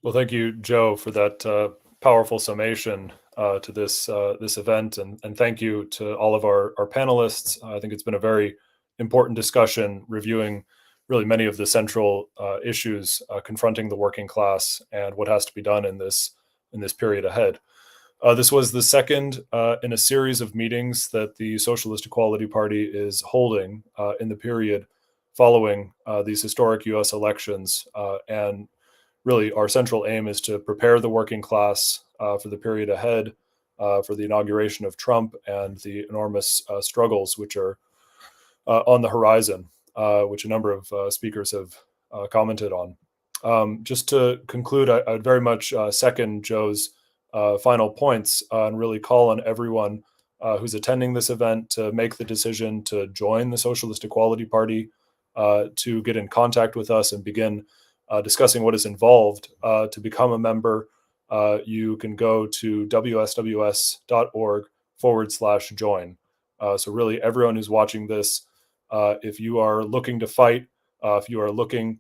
Well, thank you, Joe, for that powerful summation to this event, and thank you to all of our panelists. I think it's been a very important discussion reviewing really many of the central issues confronting the working class and what has to be done in this period ahead. This was the second in a series of meetings that the Socialist Equality Party is holding in the period following these historic U.S. elections, and really our central aim is to prepare the working class for the period ahead, for the inauguration of Trump and the enormous struggles which are on the horizon, which a number of speakers have commented on. Just to conclude, I would very much second Joe's final points and really call on everyone who's attending this event to make the decision to join the Socialist Equality Party, to get in contact with us and begin discussing what is involved. To become a member, you can go to wsws.org/join. So really everyone who's watching this, if you are looking to fight, if you are looking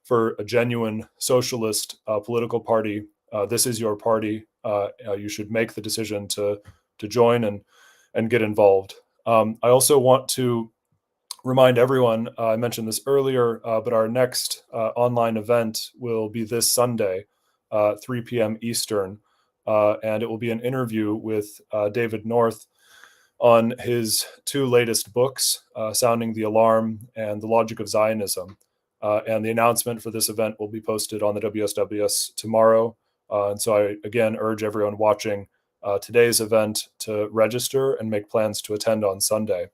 for a genuine socialist political party, this is your party. You should make the decision to join and get involved. I also want to remind everyone, I mentioned this earlier, but our next online event will be this Sunday, 3 p.m. Eastern, and it will be an interview with David North on his two latest books, Sounding the Alarm and The Logic of Zionism. And the announcement for this event will be posted on the WSWS tomorrow. And so I, again, urge everyone watching today's event to register and make plans to attend on Sunday.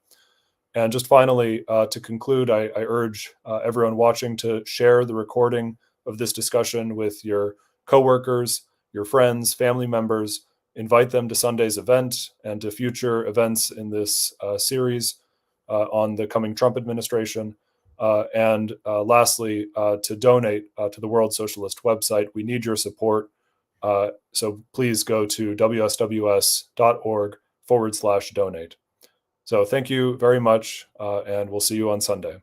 And just finally, to conclude, I urge everyone watching to share the recording of this discussion with your coworkers, your friends, family members. Invite them to Sunday's event and to future events in this series on the coming Trump administration. And lastly, to donate to the World Socialist website. We need your support. So please go to wsws.org/donate. So thank you very much, and we'll see you on Sunday.